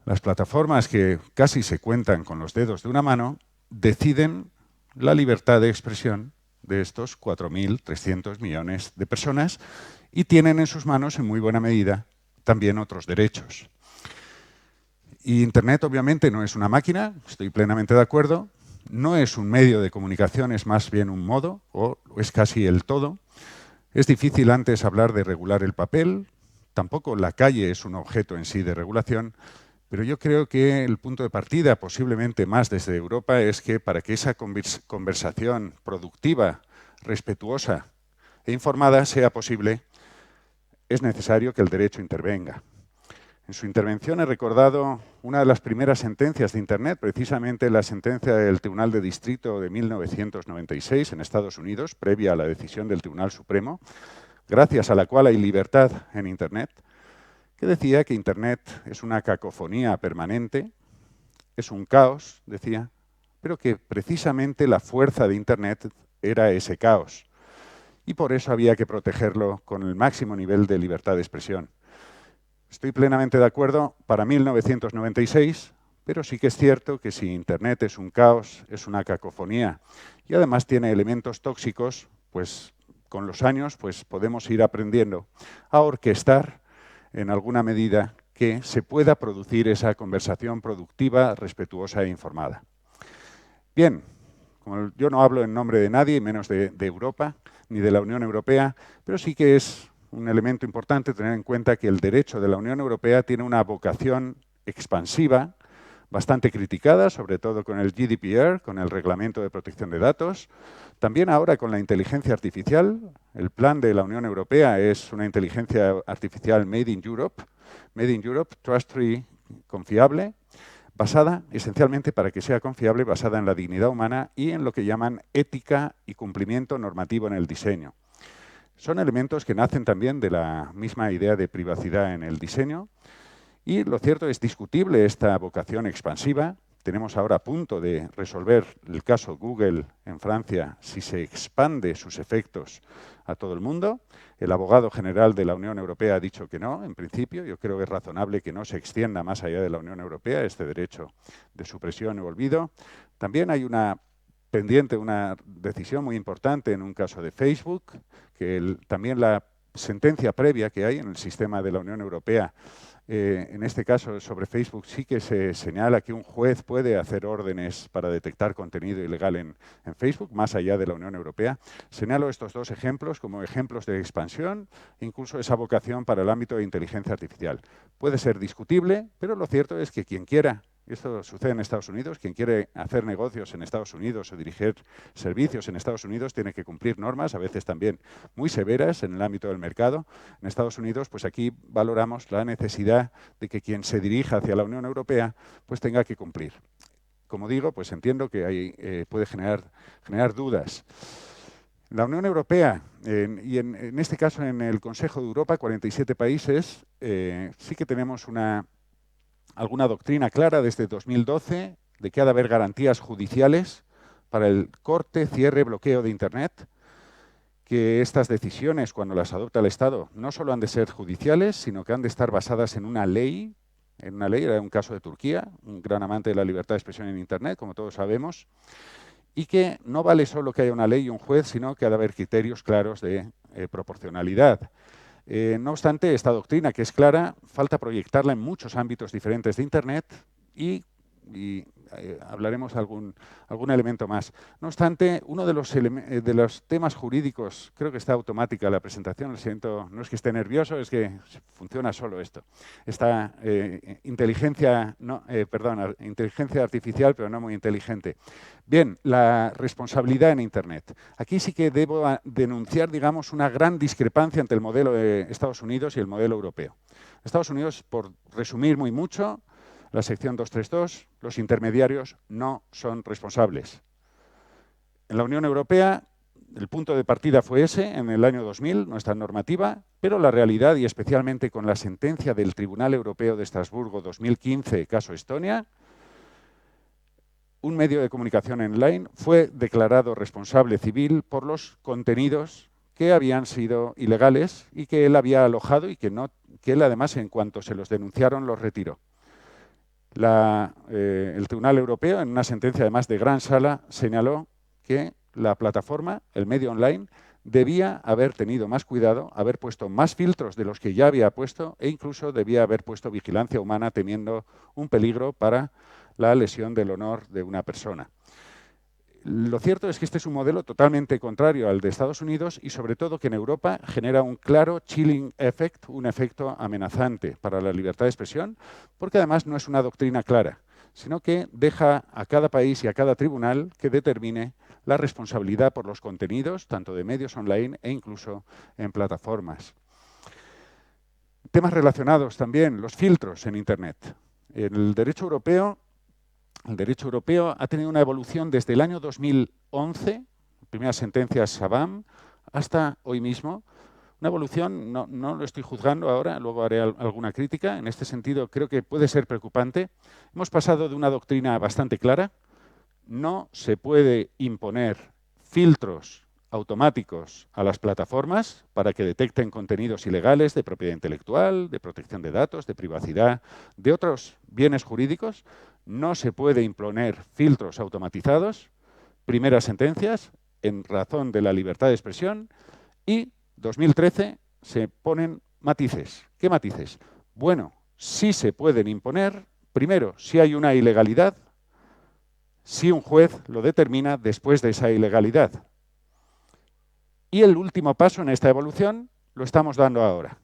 Las plataformas que casi se cuentan con los dedos de una mano deciden la libertad de expresión de estos 4.300 millones de personas y tienen en sus manos, en muy buena medida, también otros derechos. Y Internet obviamente no es una máquina, estoy plenamente de acuerdo, no es un medio de comunicación, es más bien un modo, o es casi el todo. Es difícil antes hablar de regular el papel, tampoco la calle es un objeto en sí de regulación, pero yo creo que el punto de partida, posiblemente más desde Europa, es que para que esa conversación productiva, respetuosa e informada sea posible, es necesario que el derecho intervenga. En su intervención he recordado una de las primeras sentencias de Internet, precisamente la sentencia del Tribunal de Distrito de 1996 en Estados Unidos, previa a la decisión del Tribunal Supremo, gracias a la cual hay libertad en Internet, que decía que Internet es una cacofonía permanente, es un caos, decía, pero que precisamente la fuerza de Internet era ese caos. Y por eso había que protegerlo con el máximo nivel de libertad de expresión. Estoy plenamente de acuerdo para 1996, pero sí que es cierto que si Internet es un caos, es una cacofonía y además tiene elementos tóxicos, pues con los años pues, podemos ir aprendiendo a orquestar en alguna medida que se pueda producir esa conversación productiva, respetuosa e informada. Bien, como yo no hablo en nombre de nadie, menos de Europa, ni de la Unión Europea, pero sí que es un elemento importante tener en cuenta que el derecho de la Unión Europea tiene una vocación expansiva, bastante criticada, sobre todo con el GDPR, con el Reglamento de Protección de Datos. También ahora con la inteligencia artificial. El plan de la Unión Europea es una inteligencia artificial Made in Europe, trust-free, confiable, basada esencialmente, para que sea confiable, basada en la dignidad humana y en lo que llaman ética y cumplimiento normativo en el diseño. Son elementos que nacen también de la misma idea de privacidad en el diseño y lo cierto es discutible esta vocación expansiva. Tenemos ahora a punto de resolver el caso Google en Francia si se expande sus efectos a todo el mundo. El abogado general de la Unión Europea ha dicho que no, en principio. Yo creo que es razonable que no se extienda más allá de la Unión Europea este derecho de supresión y olvido. También hay una pendiente, una decisión muy importante en un caso de Facebook, que también la sentencia previa que hay en el sistema de la Unión Europea, en este caso sobre Facebook, sí que se señala que un juez puede hacer órdenes para detectar contenido ilegal en Facebook, más allá de la Unión Europea. Señalo estos dos ejemplos como ejemplos de expansión, incluso esa vocación para el ámbito de inteligencia artificial. Puede ser discutible, pero lo cierto es que quien quiera, esto sucede en Estados Unidos, quien quiere hacer negocios en Estados Unidos o dirigir servicios en Estados Unidos tiene que cumplir normas, a veces también muy severas en el ámbito del mercado. En Estados Unidos, pues aquí valoramos la necesidad de que quien se dirija hacia la Unión Europea pues tenga que cumplir. Como digo, pues entiendo que ahí puede generar dudas. La Unión Europea, y en este caso en el Consejo de Europa, 47 países, sí que tenemos alguna doctrina clara desde 2012 de que ha de haber garantías judiciales para el corte, cierre, bloqueo de Internet, que estas decisiones, cuando las adopta el Estado, no solo han de ser judiciales, sino que han de estar basadas en una ley en una ley, era un caso de Turquía, un gran amante de la libertad de expresión en Internet, como todos sabemos, y que no vale solo que haya una ley y un juez, sino que ha de haber criterios claros de proporcionalidad. No obstante, esta doctrina, que es clara, falta proyectarla en muchos ámbitos diferentes de Internet y hablaremos algún elemento más. No obstante, uno de los temas jurídicos, creo que está automática la presentación, lo siento, no es que esté nervioso, es que funciona solo esto. Esta inteligencia artificial, pero no muy inteligente. Bien, la responsabilidad en Internet. Aquí sí que debo denunciar, digamos, una gran discrepancia entre el modelo de Estados Unidos y el modelo europeo. Estados Unidos, por resumir muy mucho, la sección 232, los intermediarios no son responsables. En la Unión Europea, el punto de partida fue ese, en el año 2000, nuestra normativa, pero la realidad, y especialmente con la sentencia del Tribunal Europeo de Estrasburgo 2015, caso Estonia, un medio de comunicación online fue declarado responsable civil por los contenidos que habían sido ilegales y que él había alojado y que él además, en cuanto se los denunciaron, los retiró. El Tribunal Europeo, en una sentencia además de gran sala, señaló que la plataforma, el medio online, debía haber tenido más cuidado, haber puesto más filtros de los que ya había puesto e incluso debía haber puesto vigilancia humana temiendo un peligro para la lesión del honor de una persona. Lo cierto es que este es un modelo totalmente contrario al de Estados Unidos y sobre todo que en Europa genera un claro chilling effect, un efecto amenazante para la libertad de expresión, porque además no es una doctrina clara, sino que deja a cada país y a cada tribunal que determine la responsabilidad por los contenidos, tanto de medios online e incluso en plataformas. Temas relacionados también, los filtros en Internet. El derecho europeo ha tenido una evolución desde el año 2011, primera sentencia Sabam, hasta hoy mismo. Una evolución, no lo estoy juzgando ahora, luego haré alguna crítica. En este sentido, creo que puede ser preocupante. Hemos pasado de una doctrina bastante clara. No se puede imponer filtros automáticos a las plataformas para que detecten contenidos ilegales de propiedad intelectual, de protección de datos, de privacidad, de otros bienes jurídicos. No se puede imponer filtros automatizados. Primeras sentencias en razón de la libertad de expresión. Y 2013 se ponen matices. ¿Qué matices? Bueno, sí se pueden imponer, primero, si hay una ilegalidad, si un juez lo determina después de esa ilegalidad. Y el último paso en esta evolución lo estamos dando ahora.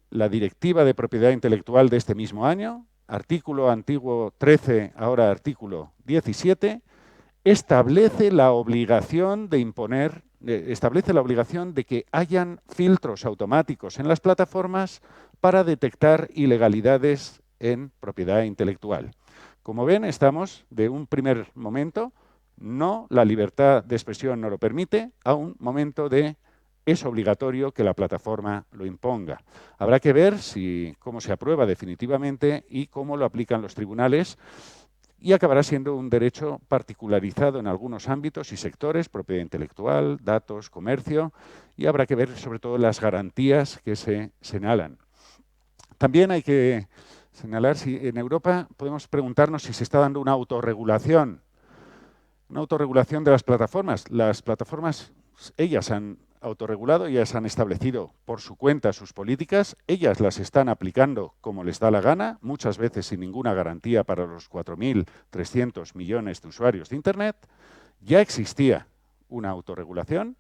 La Directiva de Propiedad Intelectual de este mismo año, artículo antiguo 13, ahora artículo 17, establece la obligación de que hayan filtros automáticos en las plataformas para detectar ilegalidades en propiedad intelectual. Como ven, estamos de un primer momento, no, la libertad de expresión no lo permite, a un momento de es obligatorio que la plataforma lo imponga. Habrá que ver cómo se aprueba definitivamente y cómo lo aplican los tribunales, y acabará siendo un derecho particularizado en algunos ámbitos y sectores, propiedad intelectual, datos, comercio, y habrá que ver sobre todo las garantías que se señalan. También hay que señalar si en Europa podemos preguntarnos si se está dando una autorregulación de las plataformas. Las plataformas, ellas han autorregulado, ellas han establecido por su cuenta sus políticas, ellas las están aplicando como les da la gana, muchas veces sin ninguna garantía para los 4.300 millones de usuarios de Internet. Ya existía una autorregulación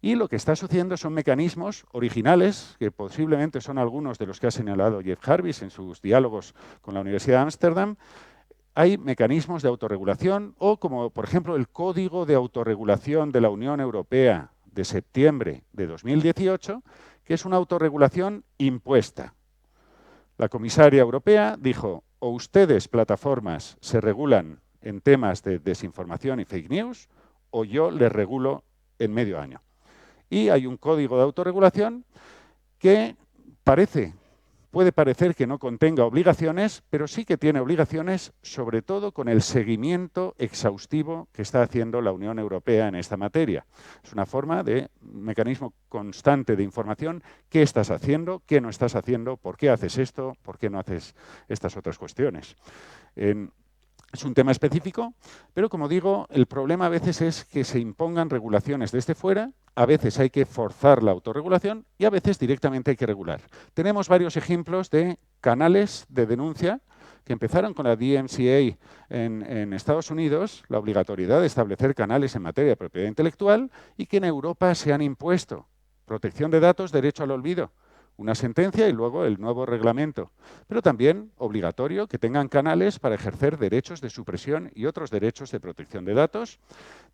y lo que está sucediendo son mecanismos originales, que posiblemente son algunos de los que ha señalado Jeff Jarvis en sus diálogos con la Universidad de Ámsterdam. Hay mecanismos de autorregulación o como, por ejemplo, el Código de Autorregulación de la Unión Europea de septiembre de 2018, que es una autorregulación impuesta. La comisaria europea dijo, o ustedes, plataformas, se regulan en temas de desinformación y fake news, o yo les regulo en medio año. Y hay un código de autorregulación que parece puede parecer que no contenga obligaciones, pero sí que tiene obligaciones, sobre todo con el seguimiento exhaustivo que está haciendo la Unión Europea en esta materia. Es una forma de mecanismo constante de información. ¿Qué estás haciendo? ¿Qué no estás haciendo? ¿Por qué haces esto? ¿Por qué no haces estas otras cuestiones? Es un tema específico, pero como digo, el problema a veces es que se impongan regulaciones desde fuera, a veces hay que forzar la autorregulación y a veces directamente hay que regular. Tenemos varios ejemplos de canales de denuncia que empezaron con la DMCA en Estados Unidos, la obligatoriedad de establecer canales en materia de propiedad intelectual, y que en Europa se han impuesto. Protección de datos, derecho al olvido. Una sentencia y luego el nuevo reglamento. Pero también obligatorio que tengan canales para ejercer derechos de supresión y otros derechos de protección de datos.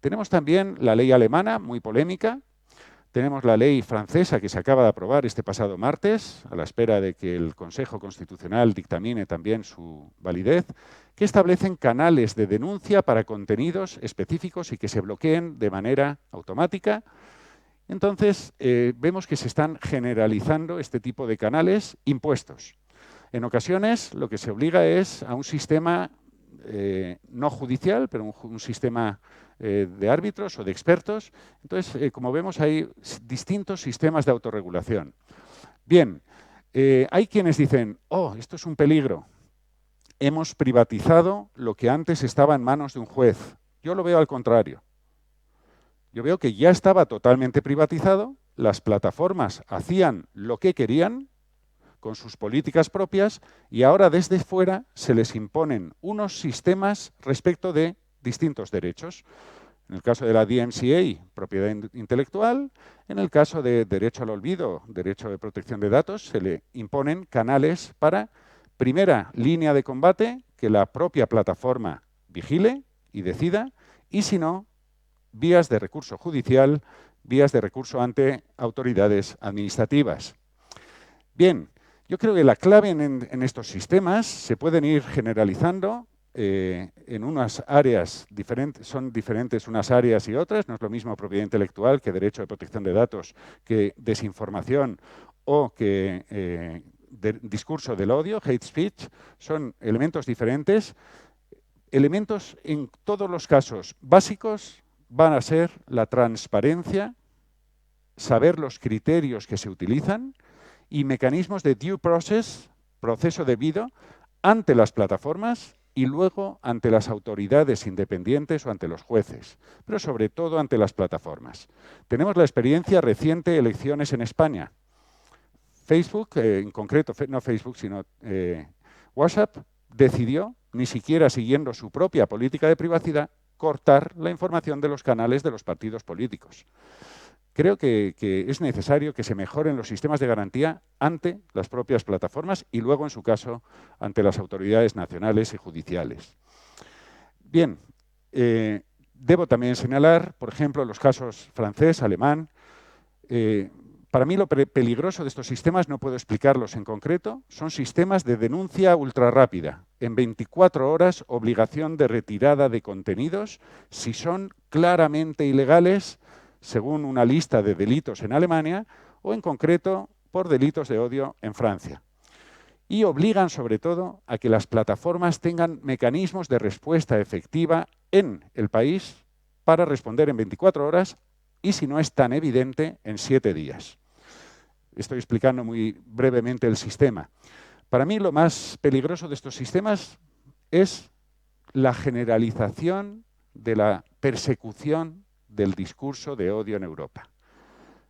Tenemos también la ley alemana, muy polémica. Tenemos la ley francesa que se acaba de aprobar este pasado martes, a la espera de que el Consejo Constitucional dictamine también su validez, que establecen canales de denuncia para contenidos específicos y que se bloqueen de manera automática. Entonces, vemos que se están generalizando este tipo de canales impuestos. En ocasiones, lo que se obliga es a un sistema no judicial, pero un sistema de árbitros o de expertos. Entonces, como vemos, hay distintos sistemas de autorregulación. Bien, hay quienes dicen, oh, esto es un peligro. Hemos privatizado lo que antes estaba en manos de un juez. Yo lo veo al contrario. Yo veo que ya estaba totalmente privatizado, las plataformas hacían lo que querían con sus políticas propias y ahora desde fuera se les imponen unos sistemas respecto de distintos derechos. En el caso de la DMCA, propiedad intelectual, en el caso de derecho al olvido, derecho de protección de datos, se le imponen canales para, primera línea de combate, que la propia plataforma vigile y decida, y si no, vías de recurso judicial, vías de recurso ante autoridades administrativas. Bien, yo creo que la clave en estos sistemas se pueden ir generalizando en unas áreas diferentes, son diferentes unas áreas y otras, no es lo mismo propiedad intelectual que derecho de protección de datos, que desinformación o que discurso del odio, hate speech, son elementos diferentes, elementos en todos los casos básicos van a ser la transparencia, saber los criterios que se utilizan y mecanismos de due process, proceso debido, ante las plataformas y luego ante las autoridades independientes o ante los jueces, pero sobre todo ante las plataformas. Tenemos la experiencia reciente, elecciones en España. Facebook, en concreto, no Facebook, sino WhatsApp, decidió, ni siquiera siguiendo su propia política de privacidad, cortar la información de los canales de los partidos políticos. Creo que es necesario que se mejoren los sistemas de garantía ante las propias plataformas y luego, en su caso, ante las autoridades nacionales y judiciales. Bien, debo también señalar, por ejemplo, los casos francés, alemán. Para mí lo peligroso de estos sistemas, no puedo explicarlos en concreto, son sistemas de denuncia ultrarrápida. En 24 horas, obligación de retirada de contenidos si son claramente ilegales, según una lista de delitos en Alemania, o en concreto por delitos de odio en Francia. Y obligan sobre todo a que las plataformas tengan mecanismos de respuesta efectiva en el país para responder en 24 horas y, si no es tan evidente, en 7 días. Estoy explicando muy brevemente el sistema. Para mí lo más peligroso de estos sistemas es la generalización de la persecución del discurso de odio en Europa.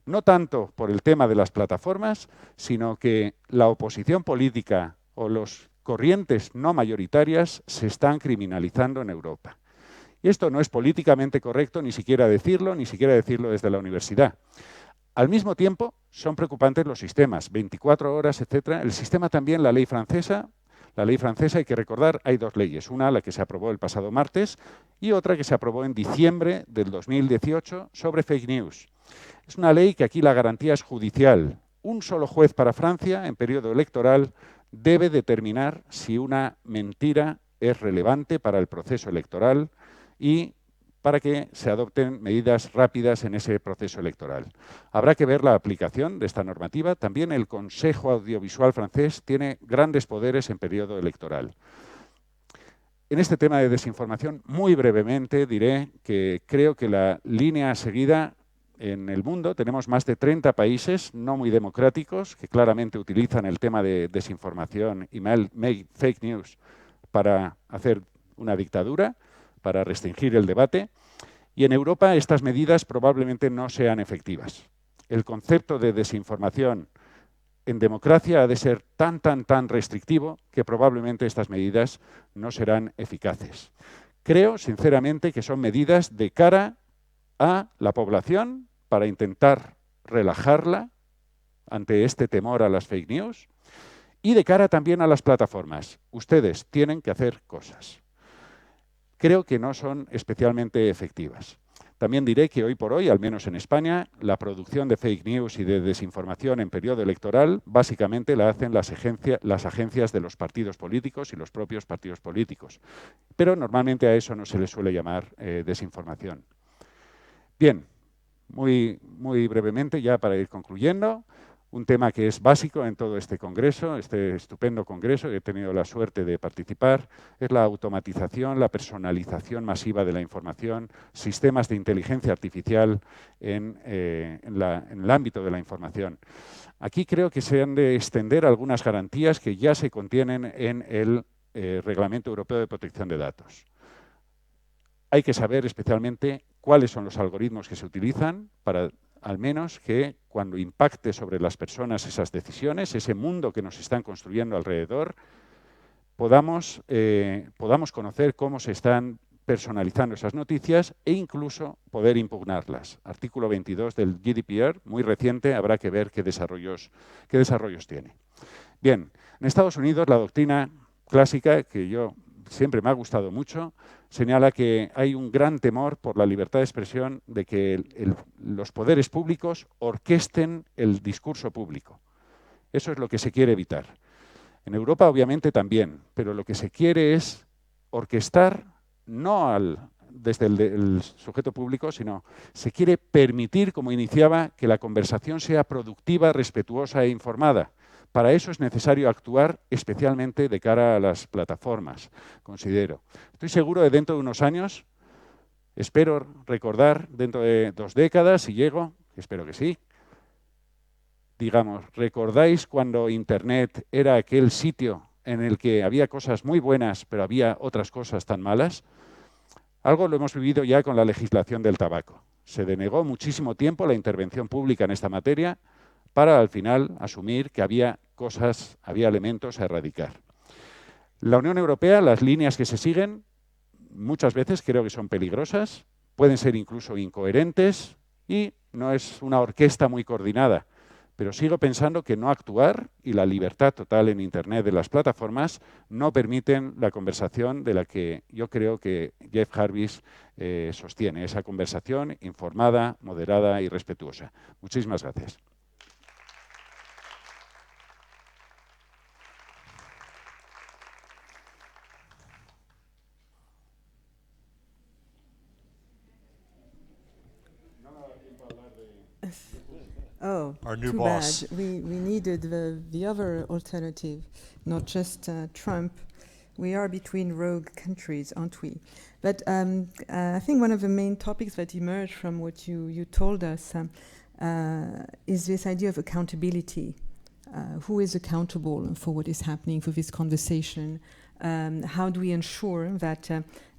No tanto por el tema de las plataformas, sino que la oposición política o los corrientes no mayoritarias se están criminalizando en Europa. Y esto no es políticamente correcto ni siquiera decirlo desde la universidad. Al mismo tiempo, son preocupantes los sistemas, 24 horas, etc. El sistema también, la ley francesa, hay que recordar, hay dos leyes. Una, la que se aprobó el pasado martes, y otra que se aprobó en diciembre del 2018 sobre fake news. Es una ley que aquí la garantía es judicial. Un solo juez para Francia, en periodo electoral, debe determinar si una mentira es relevante para el proceso electoral y para que se adopten medidas rápidas en ese proceso electoral. Habrá que ver la aplicación de esta normativa. También el Consejo Audiovisual francés tiene grandes poderes en periodo electoral. En este tema de desinformación, muy brevemente diré que creo que la línea seguida en el mundo, tenemos más de 30 países no muy democráticos que claramente utilizan el tema de desinformación y fake news para hacer una dictadura, para restringir el debate, y en Europa estas medidas probablemente no sean efectivas. El concepto de desinformación en democracia ha de ser tan restrictivo que probablemente estas medidas no serán eficaces. Creo, sinceramente, que son medidas de cara a la población para intentar relajarla ante este temor a las fake news y de cara también a las plataformas. Ustedes tienen que hacer cosas. Creo que no son especialmente efectivas. También diré que hoy por hoy, al menos en España, la producción de fake news y de desinformación en periodo electoral básicamente la hacen las agencias de los partidos políticos y los propios partidos políticos. Pero normalmente a eso no se le suele llamar desinformación. Bien, muy brevemente, ya para ir concluyendo, un tema que es básico en todo este congreso, este estupendo congreso que he tenido la suerte de participar, es la automatización, la personalización masiva de la información, sistemas de inteligencia artificial en el ámbito de la información. Aquí creo que se han de extender algunas garantías que ya se contienen en el Reglamento Europeo de Protección de Datos. Hay que saber especialmente cuáles son los algoritmos que se utilizan para, al menos, que cuando impacte sobre las personas esas decisiones, ese mundo que nos están construyendo alrededor, podamos conocer cómo se están personalizando esas noticias e incluso poder impugnarlas. Artículo 22 del GDPR, muy reciente, habrá que ver qué desarrollos tiene. Bien, en Estados Unidos la doctrina clásica, que yo siempre me ha gustado mucho, señala que hay un gran temor por la libertad de expresión de que los poderes públicos orquesten el discurso público. Eso es lo que se quiere evitar. En Europa, obviamente, también, pero lo que se quiere es orquestar no desde el sujeto público, sino se quiere permitir, como iniciaba, que la conversación sea productiva, respetuosa e informada. Para eso es necesario actuar especialmente de cara a las plataformas, considero. Estoy seguro de dentro de unos años, espero recordar dentro de 2 décadas, si llego, espero que sí, digamos, ¿recordáis cuando Internet era aquel sitio en el que había cosas muy buenas, pero había otras cosas tan malas? Algo lo hemos vivido ya con la legislación del tabaco. Se denegó muchísimo tiempo la intervención pública en esta materia para al final asumir que había elementos a erradicar. La Unión Europea, las líneas que se siguen, muchas veces creo que son peligrosas, pueden ser incluso incoherentes y no es una orquesta muy coordinada. Pero sigo pensando que no actuar y la libertad total en Internet de las plataformas no permiten la conversación de la que yo creo que Jeff Jarvis sostiene, esa conversación informada, moderada y respetuosa. Muchísimas gracias. Oh, Our new too boss. bad. We needed the other alternative, not just Trump. We are between rogue countries, aren't we? But I think one of the main topics that emerged from what you told us is this idea of accountability. Who is accountable for what is happening, for this conversation? How do we ensure that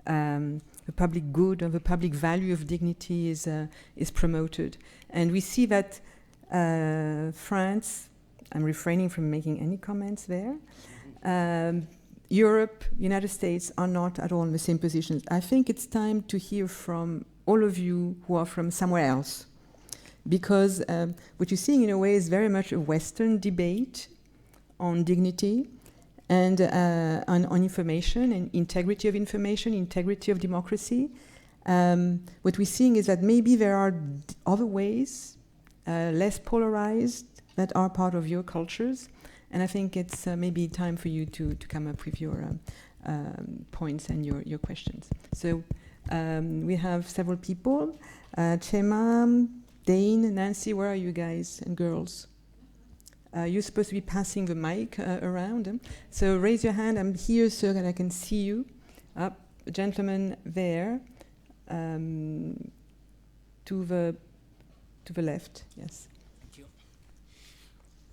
the public good or the public value of dignity is promoted? And we see that France, I'm refraining from making any comments there, Europe, United States are not at all in the same positions. I think it's time to hear from all of you who are from somewhere else, because what you're seeing in a way is very much a Western debate on dignity and on information and integrity of information, integrity of democracy. What we're seeing is that maybe there are other ways, less polarized, that are part of your cultures. And I think it's maybe time for you to come up with your points and your questions. So We have several people. Chema, Dane, Nancy, where are you guys and girls? You're supposed to be passing the mic around. So raise your hand. I'm here so that I can see you. Up, a gentleman there. To the left, yes. Thank you.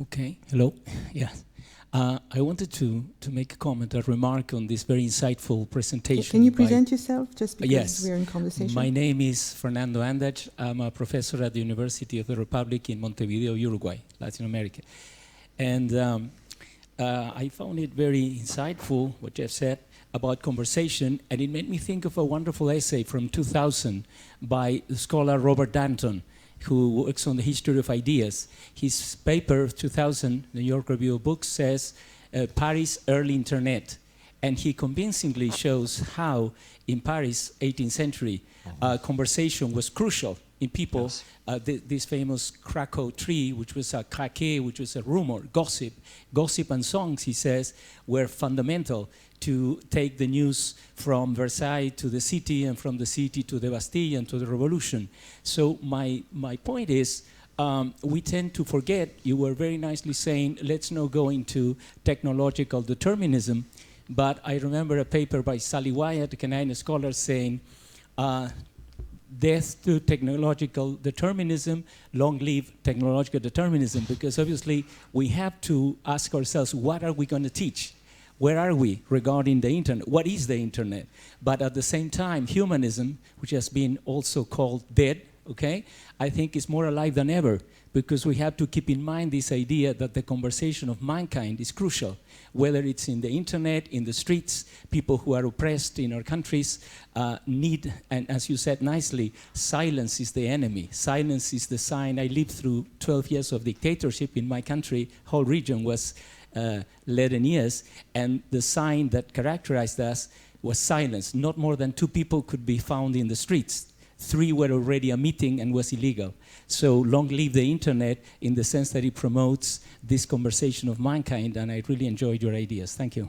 Okay, hello. Yes. I wanted to make a comment, a remark on this very insightful presentation. Can you present yourself, just because yes. we're in conversation? My name is Fernando Andach. I'm a professor at the University of the Republic in Montevideo, Uruguay, Latin America. And I found it very insightful, what Jeff said, about conversation, and it made me think of a wonderful essay from 2000 by the scholar Robert Danton, who works on the history of ideas. His paper of 2000, the New York Review of Books, says Paris Early Internet. And he convincingly shows how in Paris, 18th century, conversation was crucial in people. Yes. This famous Krakow tree, which was a krake, which was a rumor, gossip and songs, he says, were fundamental to take the news from Versailles to the city, and from the city to the Bastille and to the revolution. So my point is, we tend to forget, you were very nicely saying, let's not go into technological determinism, but I remember a paper by Sally Wyatt, a Canadian scholar, saying, death to technological determinism, long live technological determinism, because obviously we have to ask ourselves, what are we going to teach? Where are we regarding the internet? What is the internet? But at the same time, humanism, which has been also called dead, okay, I think is more alive than ever, because we have to keep in mind this idea that the conversation of mankind is crucial, whether it's in the internet, in the streets, people who are oppressed in our countries need, and as you said nicely, silence is the enemy. Silence is the sign. I lived through 12 years of dictatorship in my country. Whole region was leaden years, and the sign that characterized us was silence. Not more than 2 people could be found in the streets. 3 were already a meeting and was illegal. So long live the internet, in the sense that it promotes this conversation of mankind, and I really enjoyed your ideas. Thank you.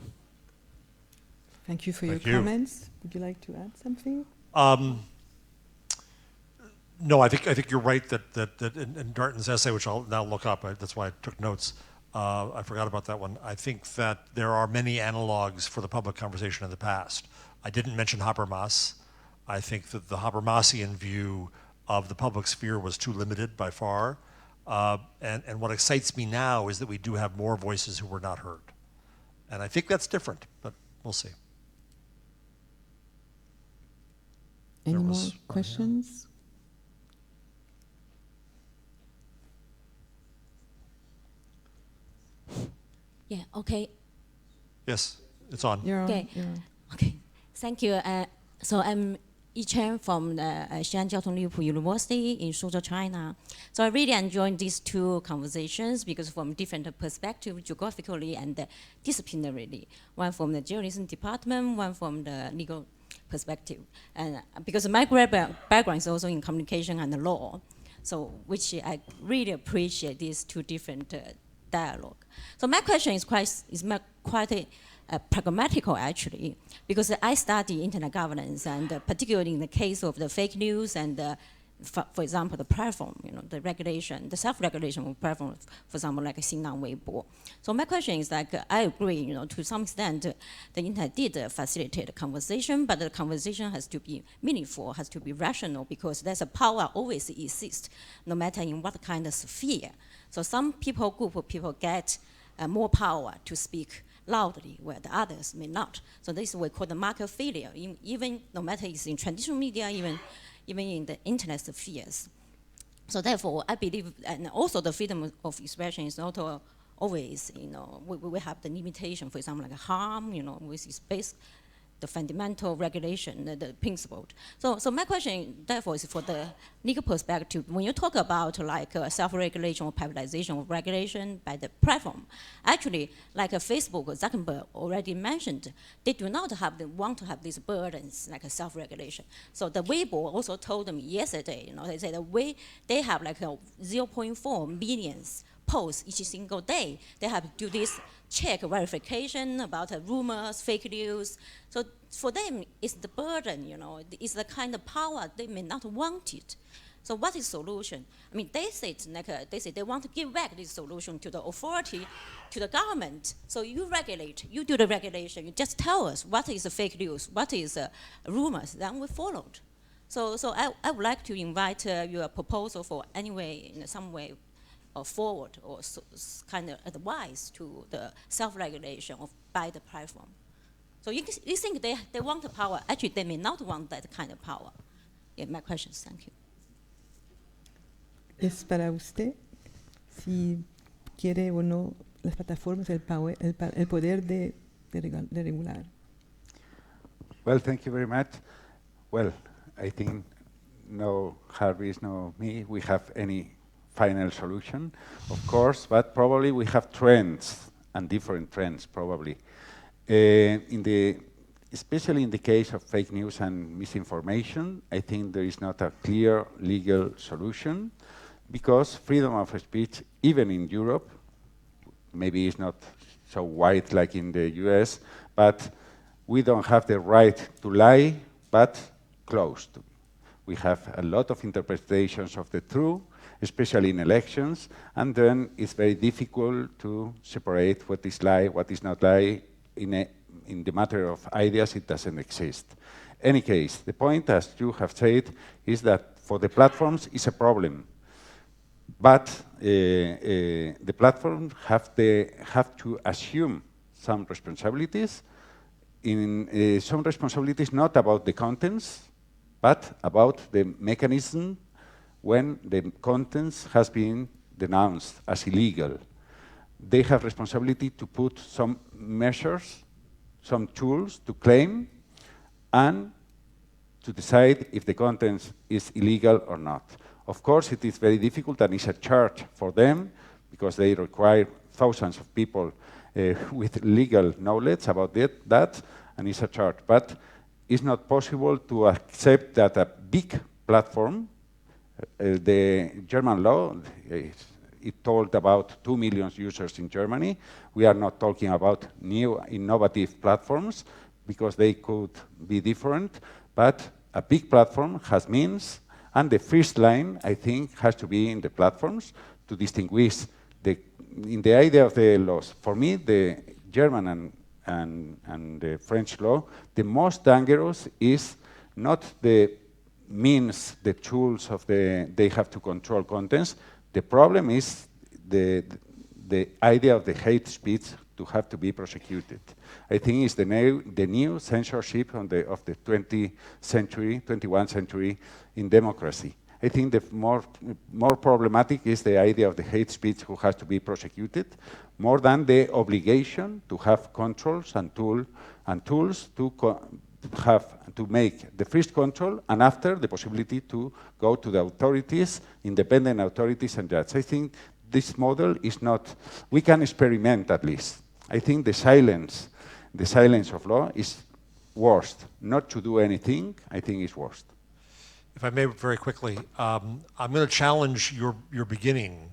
Thank you for your comments. Would you like to add something? No, I think you're right that in Darton's essay, which I'll now look up, that's why I took notes, I forgot about that one. I think that there are many analogs for the public conversation in the past. I didn't mention Habermas. I think that the Habermasian view of the public sphere was too limited by far. And what excites me now is that we do have more voices who were not heard. And I think that's different, but we'll see. Any more questions? Yeah, okay. Yes, it's on. You're on. Okay, You're on. okay. Thank you. So I'm Yi-Chen from the Xi'an Jiaotong Liverpool University in Suzhou, China. So I really enjoyed these 2 conversations because from different perspectives, geographically and disciplinarily. One from the journalism department, one from the legal perspective. And because my background is also in communication and law, so which I really appreciate these 2 different dialogue. So my question is quite pragmatical, actually, because I study internet governance, and particularly in the case of the fake news and, for example, the platform, the regulation, the self-regulation of platform, for example, like Xinjiang Weibo. So my question is, like, I agree, to some extent, the internet did facilitate the conversation, but the conversation has to be meaningful, has to be rational, because there's a power always exists, no matter in what kind of sphere. So some people, group of people get more power to speak loudly, where the others may not. So this is what we call the market failure, even no matter it's in traditional media, even in the internet spheres. So therefore, I believe, and also the freedom of expression is not always, we have the limitation, for example, like harm, which is based the fundamental regulation, the principle. So my question, therefore, is for the legal perspective. When you talk about like self-regulation or privatization of regulation by the platform, actually, like Facebook, Zuckerberg already mentioned, they do not want to have these burdens like a self-regulation. So the Weibo also told them yesterday, they said they have like 0.4 million post each single day. They have to do this check verification about rumors, fake news. So for them, it's the burden, it's the kind of power they may not want it. So what is solution? I mean, they say they want to give back this solution to the authority, to the government. So you regulate, you do the regulation. You just tell us what is fake news, what is rumors. Then we followed. So I would like to invite your proposal for anyway, in some way, forward or kind of advice to the self-regulation by the platform. So you think they want the power. Actually, they may not want that kind of power. Yeah, my questions. Thank you. Es para usted si quiere o no las plataformas el poder de regular. Well, thank you very much. Well, I think no Harvey's, no me, we have any final solution, of course, but probably we have trends and different trends, probably. Especially in the case of fake news and misinformation, I think there is not a clear legal solution, because freedom of speech, even in Europe, maybe it's not so wide like in the US, but we don't have the right to lie, but close to. We have a lot of interpretations of the truth, especially in elections, and then it's very difficult to separate what is lie, what is not lie. In the matter of ideas, it doesn't exist. Any case, the point, as you have said, is that for the platforms, it's a problem. But the platforms have to assume some responsibilities, some responsibilities not about the contents, but about the mechanism when the contents has been denounced as illegal. They have responsibility to put some measures, some tools to claim and to decide if the content is illegal or not. Of course, it is very difficult and it's a charge for them because they require thousands of people with legal knowledge about that, and it's a charge. But it's not possible to accept that a big platform, the German law, it told about 2 million users in Germany. We are not talking about new innovative platforms because they could be different, but a big platform has means, and the first line, I think, has to be in the platforms to distinguish in the idea of the laws. For me, the German and the French law, the most dangerous is not the means, the tools of they have to control contents. The problem is the idea of the hate speech to have to be prosecuted. I think it's the new censorship of the 21st century in democracy. I think the more problematic is the idea of the hate speech who has to be prosecuted, more than the obligation to have controls and tools to make the first control, and after the possibility to go to the authorities, independent authorities and judges. I think this model is not, we can experiment at least. I think the silence of law is worst. Not to do anything, I think is worst. If I may very quickly, I'm going to challenge your beginning,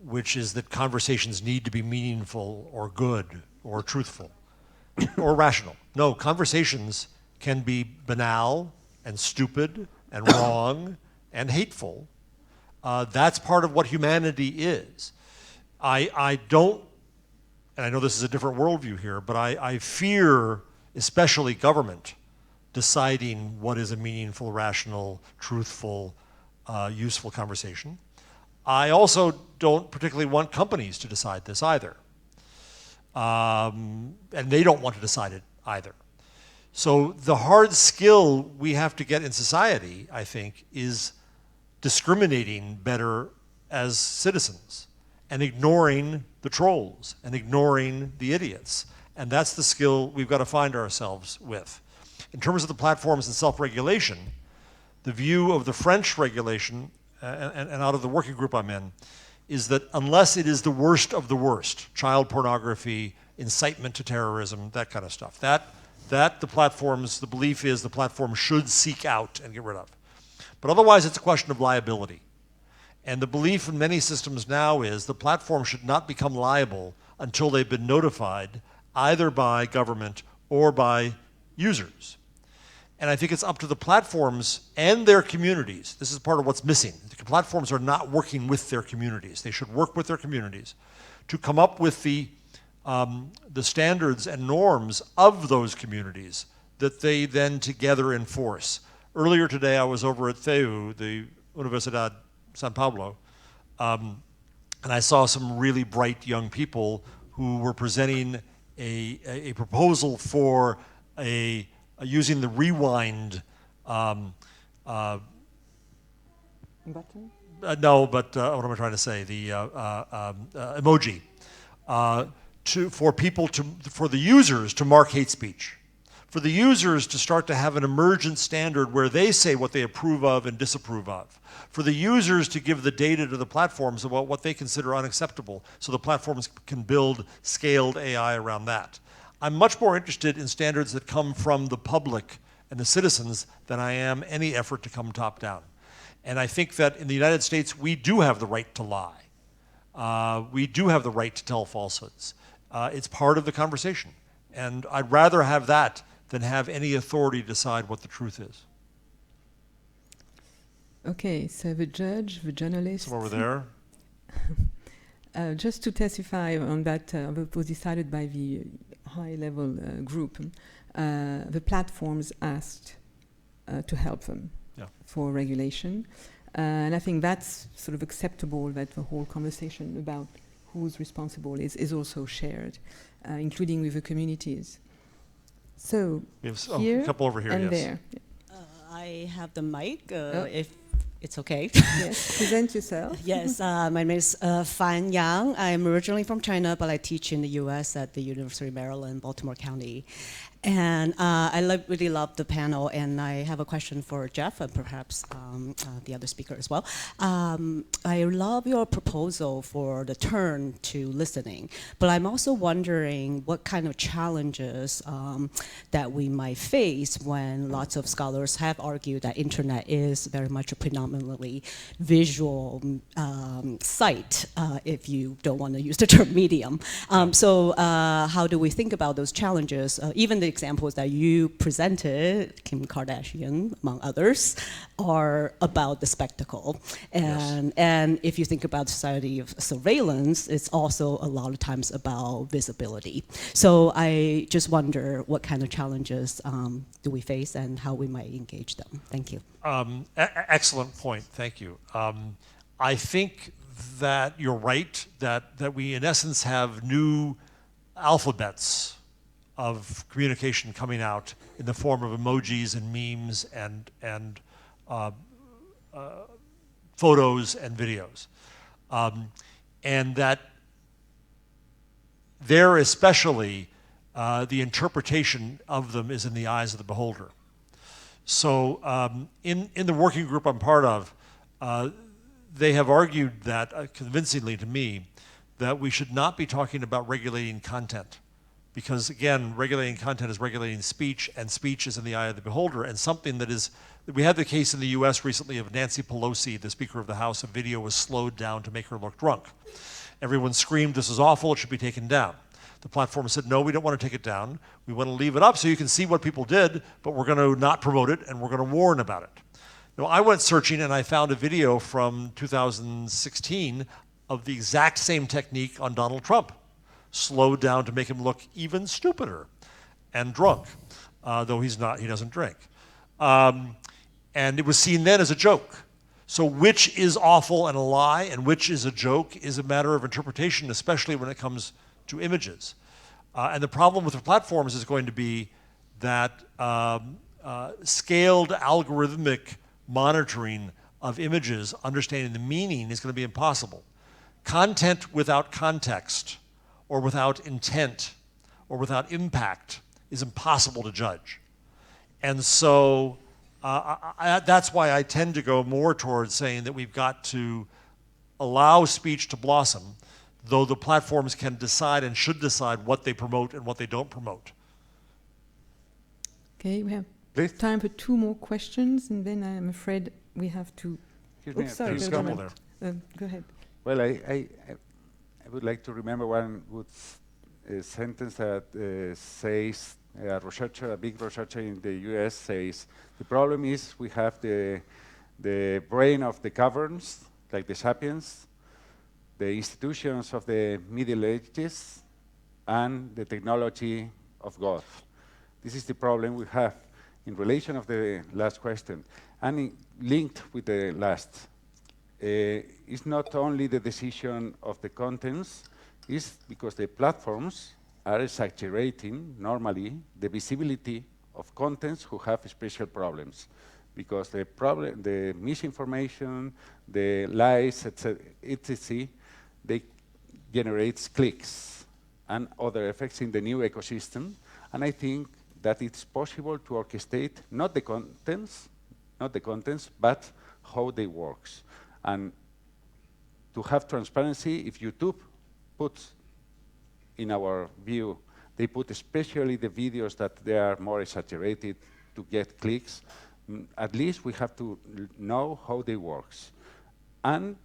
which is that conversations need to be meaningful or good or truthful or rational. No, conversations can be banal and stupid and wrong and hateful. That's part of what humanity is. I don't, and I know this is a different worldview here, but I fear especially government deciding what is a meaningful, rational, truthful, useful conversation. I also don't particularly want companies to decide this either. And they don't want to decide it either. So the hard skill we have to get in society, I think, is discriminating better as citizens and ignoring the trolls and ignoring the idiots. And that's the skill we've got to find ourselves with. In terms of the platforms and self-regulation, the view of the French regulation and out of the working group I'm in is that unless it is the worst of the worst, child pornography, incitement to terrorism, that kind of stuff, that the platforms, the belief is the platform should seek out and get rid of. But otherwise it's a question of liability. And the belief in many systems now is the platform should not become liable until they've been notified either by government or by users. And I think it's up to the platforms and their communities. This is part of what's missing. The platforms are not working with their communities. They should work with their communities to come up with the standards and norms of those communities that they then together enforce. Earlier today, I was over at THEU, the Universidad San Pablo, and I saw some really bright young people who were presenting a proposal for using the rewind Button? no, but what am I trying to say? The emoji for the users to mark hate speech, for the users to start to have an emergent standard where they say what they approve of and disapprove of, for the users to give the data to the platforms about what they consider unacceptable, so the platforms can build scaled AI around that. I'm much more interested in standards that come from the public and the citizens than I am any effort to come top down. And I think that in the United States, we do have the right to lie. We do have the right to tell falsehoods. It's part of the conversation. And I'd rather have that than have any authority decide what the truth is. Okay, so the judge, the journalist. So over there. Just to testify on that, was decided by the high-level group. The platforms asked to help them for regulation. And I think that's sort of acceptable, that the whole conversation about who's responsible is also shared, including with the communities. So We have here a couple over here, and yes. there. I have the mic, if it's okay. Yes, present yourself. Yes, my name is Fan Yang. I'm originally from China, but I teach in the US at the University of Maryland, Baltimore County. And I really love the panel, and I have a question for Jeff and perhaps the other speaker as well. I love your proposal for the turn to listening, but I'm also wondering what kind of challenges that we might face when lots of scholars have argued that internet is very much a predominantly visual site, if you don't want to use the term medium. So how do we think about those challenges? Even the examples that you presented, Kim Kardashian, among others, are about the spectacle. And if you think about society of surveillance, it's also a lot of times about visibility. So I just wonder what kind of challenges do we face and how we might engage them. Thank you. Excellent point, thank you. I think that you're right, that we in essence have new alphabets of communication coming out in the form of emojis and memes and photos and videos. And that there especially, the interpretation of them is in the eyes of the beholder. So in the working group I'm part of, they have argued that, convincingly to me, that we should not be talking about regulating content. Because again, regulating content is regulating speech, and speech is in the eye of the beholder, and something that is, we had the case in the US recently of Nancy Pelosi, the Speaker of the House. A video was slowed down to make her look drunk. Everyone screamed, this is awful, it should be taken down. The platform said, no, we don't want to take it down. We want to leave it up so you can see what people did, but we're going to not promote it, and we're going to warn about it. Now, I went searching and I found a video from 2016 of the exact same technique on Donald Trump, slowed down to make him look even stupider and drunk, though he's not, he doesn't drink. And it was seen then as a joke. So which is awful and a lie and which is a joke is a matter of interpretation, especially when it comes to images. And the problem with the platforms is going to be that scaled algorithmic monitoring of images, understanding the meaning, is going to be impossible. Content without context, or without intent, or without impact, is impossible to judge. And so that's why I tend to go more towards saying that we've got to allow speech to blossom, though the platforms can decide and should decide what they promote and what they don't promote. Okay, we have time for 2 more questions, and then I'm afraid we have to... Excuse me, Oops, sorry, There's a couple there. Go ahead. Well, I would like to remember one good sentence that says, a big researcher in the US says, the problem is we have the brain of the caverns, like the sapiens, the institutions of the Middle Ages, and the technology of God. This is the problem we have in relation of the last question, and linked with the last. It's not only the decision of the contents, it's because the platforms are exaggerating, normally, the visibility of contents who have special problems. Because the misinformation, the lies, etc., they generate clicks and other effects in the new ecosystem. And I think that it's possible to orchestrate not the contents, but how they work. And to have transparency, if YouTube puts, in our view, they put especially the videos that they are more exaggerated to get clicks, at least we have to know how they work. And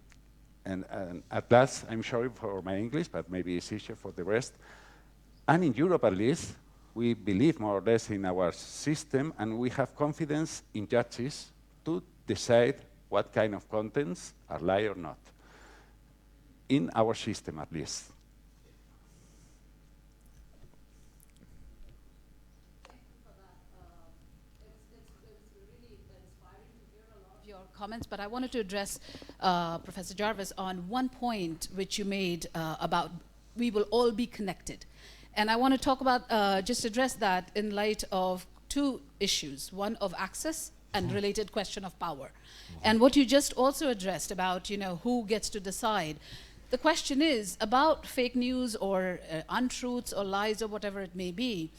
at last, I'm sorry for my English, but maybe it's easier for the rest. And in Europe, at least, we believe more or less in our system, and we have confidence in judges to decide what kind of contents are lie or not. In our system, at least. Comments, but I wanted to address Professor Jarvis on one point which you made about we will all be connected. And I want to talk about, just address that in light of two issues, one of access and related question of power. And what you just also addressed about, who gets to decide. The question is about fake news or untruths or lies or whatever it may be.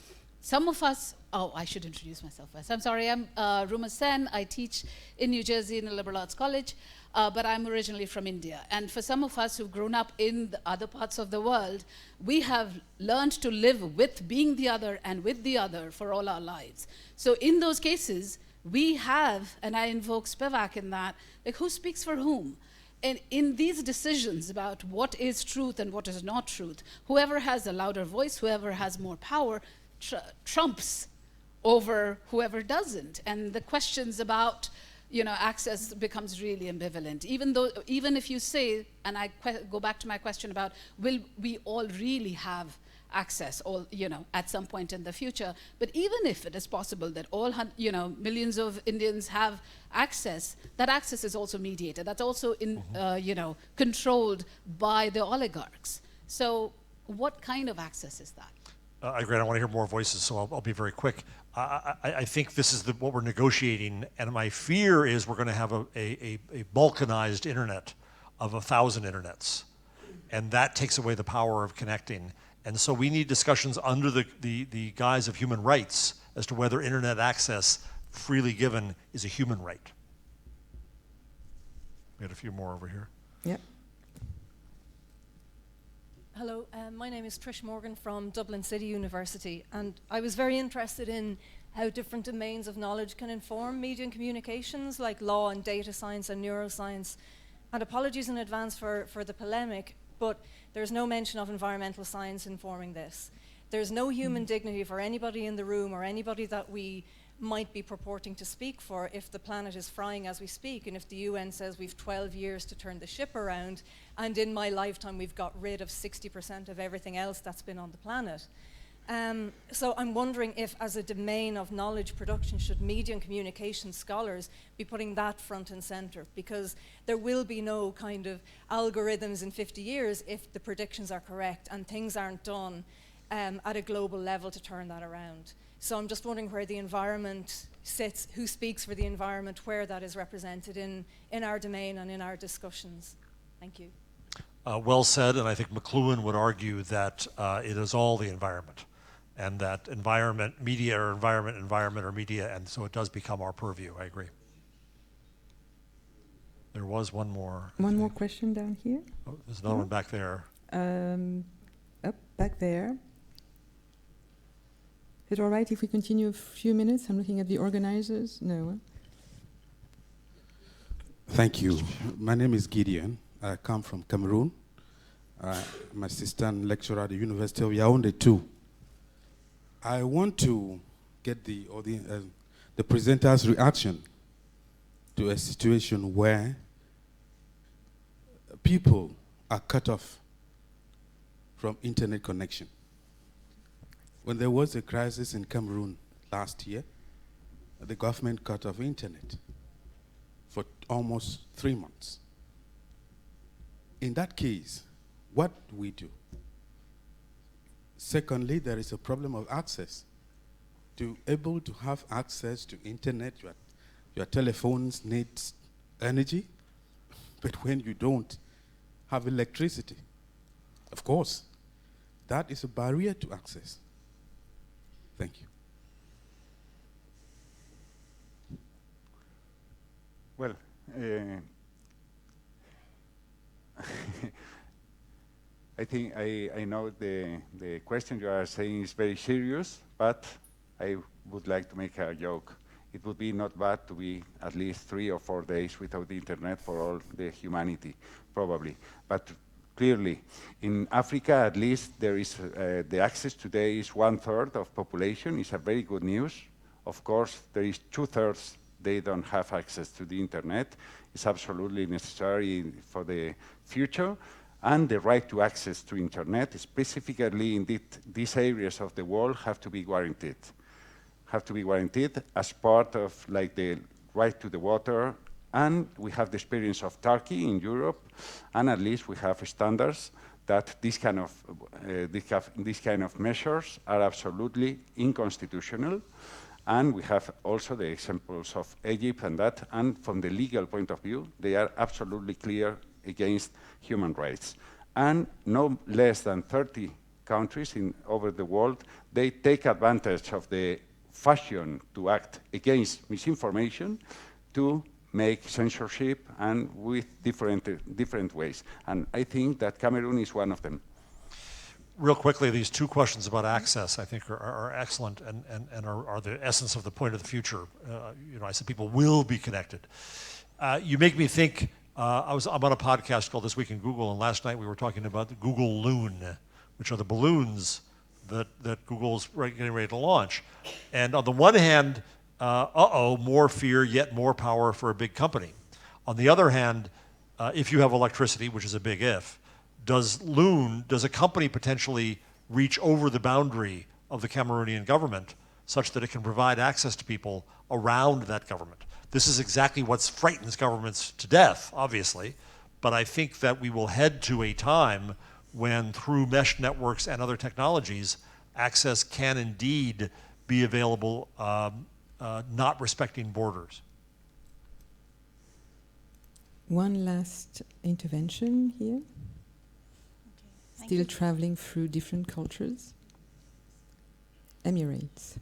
Some of us, I should introduce myself first. I'm sorry, I'm Ruma Sen. I teach in New Jersey in a liberal arts college, but I'm originally from India. And for some of us who've grown up in the other parts of the world, we have learned to live with being the other and with the other for all our lives. So in those cases, we have, and I invoke Spivak in that, like who speaks for whom? And in these decisions about what is truth and what is not truth, whoever has a louder voice, whoever has more power, trumps over whoever doesn't. And the questions about access becomes really ambivalent. Even if you say, and I go back to my question about, will we all really have access, at some point in the future? But even if it is possible that all, millions of Indians have access, that access is also mediated. That's also controlled by the oligarchs. So what kind of access is that? I agree. I want to hear more voices, so I'll be very quick. I think this is what we're negotiating, and my fear is we're going to have a balkanized internet of 1,000 internets, and that takes away the power of connecting. And so we need discussions under the guise of human rights as to whether internet access freely given is a human right. We had a few more over here. Yep. Hello, my name is Trish Morgan from Dublin City University, and I was very interested in how different domains of knowledge can inform media and communications, like law and data science and neuroscience. And apologies in advance for the polemic, but there's no mention of environmental science informing this. There's no human dignity for anybody in the room or anybody that we might be purporting to speak for if the planet is frying as we speak, and if the UN says we've 12 years to turn the ship around, and in my lifetime we've got rid of 60% of everything else that's been on the planet. So I'm wondering if, as a domain of knowledge production, should media and communication scholars be putting that front and center? Because there will be no kind of algorithms in 50 years if the predictions are correct and things aren't done at a global level to turn that around. So I'm just wondering where the environment sits, who speaks for the environment, where that is represented in our domain and in our discussions. Thank you. Well said, and I think McLuhan would argue that it is all the environment, and that environment, media or environment or media, and so it does become our purview. I agree. There was one more. One more question down here. Oh, there's another one back there. Up back there. Is it all right if we continue a few minutes? I'm looking at the organizers. No. Thank you. My name is Gideon. I come from Cameroon. I'm assistant lecturer at the University of Yaoundé too. I want to get the presenter's reaction to a situation where people are cut off from internet connection. When there was a crisis in Cameroon last year, the government cut off internet for almost 3 months. In that case, what do we do? Secondly, there is a problem of access. To able to have access to internet, your telephones need energy, but when you don't have electricity, of course, that is a barrier to access. Thank you. Well, I think I know the question you are saying is very serious, but I would like to make a joke. It would be not bad to be at least 3 or 4 days without the internet for all the humanity, probably. But clearly, in Africa, at least, there is the access today is 1/3 of population. It's a very good news. Of course, there is 2/3 they don't have access to the internet. It's absolutely necessary for the future. And the right to access to internet, specifically in these areas of the world, have to be guaranteed. Have to be guaranteed as part of like the right to the water. And we have the experience of Turkey in Europe, and at least we have standards that these kind of measures are absolutely unconstitutional. And we have also the examples of Egypt and that, and from the legal point of view, they are absolutely clear against human rights. And no less than 30 countries over the world, they take advantage of the fashion to act against misinformation to make censorship and with different ways. And I think that Cameroon is one of them. Real quickly, these 2 questions about access, I think, are excellent and are the essence of the point of the future. I said people will be connected. You make me think, I'm on a podcast called This Week in Google, and last night we were talking about the Google Loon, which are the balloons that Google's getting ready to launch. And on the one hand, more fear, yet more power for a big company. On the other hand, if you have electricity, which is a big if, does a company potentially reach over the boundary of the Cameroonian government such that it can provide access to people around that government? This is exactly what frightens governments to death, obviously, but I think that we will head to a time when through mesh networks and other technologies, access can indeed be available, not respecting borders. One last intervention here. Still traveling through different cultures. Emirates.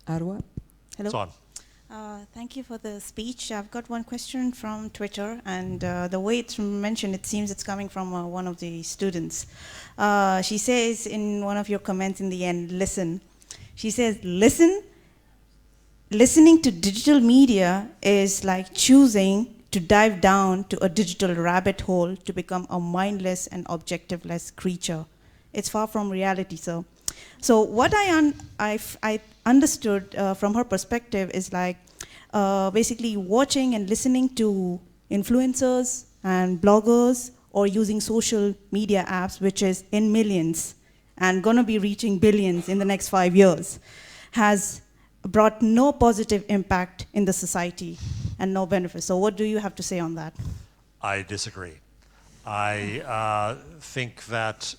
Arwa. Hello. It's on. Thank you for the speech. I've got one question from Twitter, and the way it's mentioned, it seems it's coming from one of the students. She says in one of your comments in the end, listen. She says, listening to digital media is like choosing to dive down to a digital rabbit hole to become a mindless and objectiveless creature. It's far from reality, sir. So what I understood from her perspective is like basically watching and listening to influencers and bloggers or using social media apps, which is in millions and gonna be reaching billions in the next 5 years, has brought no positive impact in the society and no benefit. So what do you have to say on that? I disagree. I think that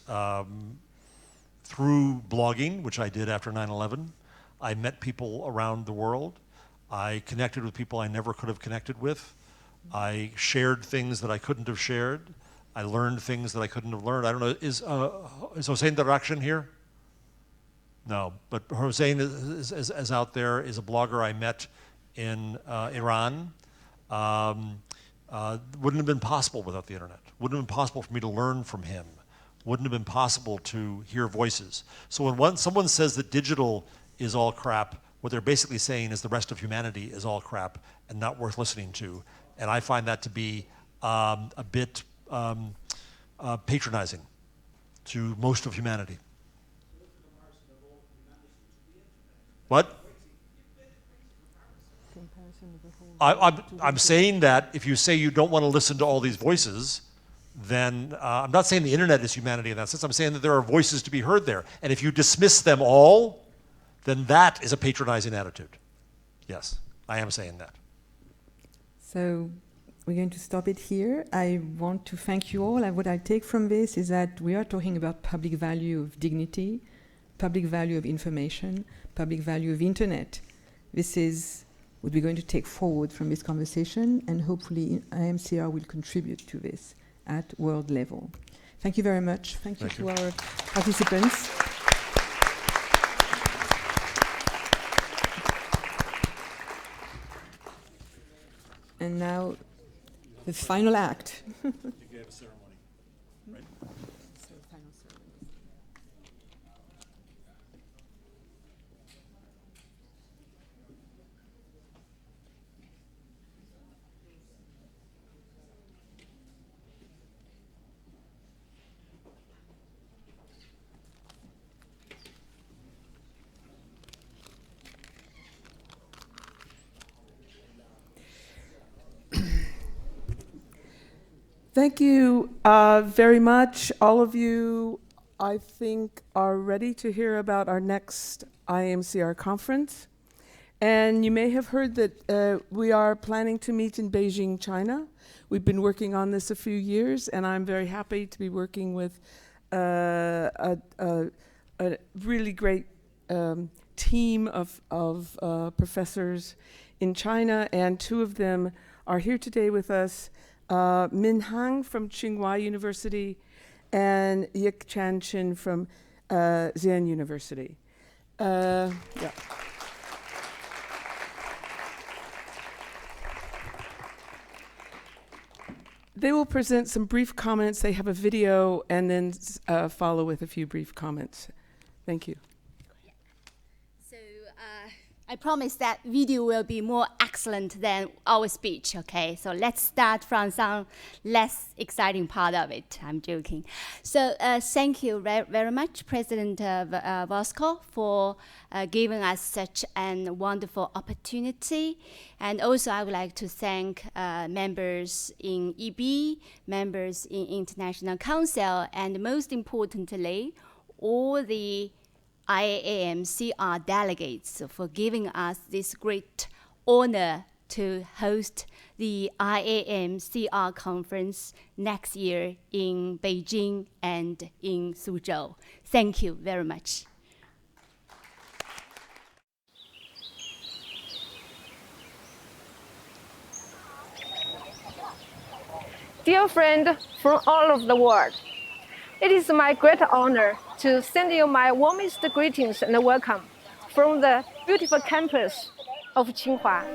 through blogging, which I did after 9/11, I met people around the world. I connected with people I never could have connected with. I shared things that I couldn't have shared. I learned things that I couldn't have learned. I don't know, is Hossein Darakhshan here? No, but Hossein is out there, is a blogger I met in Iran. Wouldn't have been possible without the internet. Wouldn't have been possible for me to learn from him. Wouldn't have been possible to hear voices. So when someone says that digital is all crap, what they're basically saying is the rest of humanity is all crap and not worth listening to. And I find that to be a bit patronizing to most of humanity. What? I'm saying that if you say you don't want to listen to all these voices, then I'm not saying the internet is humanity in that sense. I'm saying that there are voices to be heard there. And if you dismiss them all, then that is a patronizing attitude. Yes, I am saying that. So we're going to stop it here. I want to thank you all. And what I take from this is that we are talking about public value of dignity, public value of information, public value of internet. This is what we're going to take forward from this conversation, and hopefully IMCR will contribute to this at world level. Thank you very much. Thank you to our participants. And now, the final act. You gave a ceremony, right? So, final ceremony. Thank you very much. All of you, I think, are ready to hear about our next IAMCR conference. And you may have heard that we are planning to meet in Beijing, China. We've been working on this a few years, and I'm very happy to be working with a really great team of professors in China, and two of them are here today with us. Min Hang from Tsinghua University and Yik Chan Chin from Xi'an University. Yeah. They will present some brief comments. They have a video and then follow with a few brief comments. Thank you. I promise that video will be more excellent than our speech, okay? So let's start from some less exciting part of it. I'm joking. So thank you very much, President Vasco, for giving us such a wonderful opportunity. And also I would like to thank members in EB, members in International Council, and most importantly, all the IAMCR delegates for giving us this great honor to host the IAMCR conference next year in Beijing and in Suzhou. Thank you very much. Dear friend from all over the world, it is my great honor to send you my warmest greetings and welcome from the beautiful campus of Tsinghua.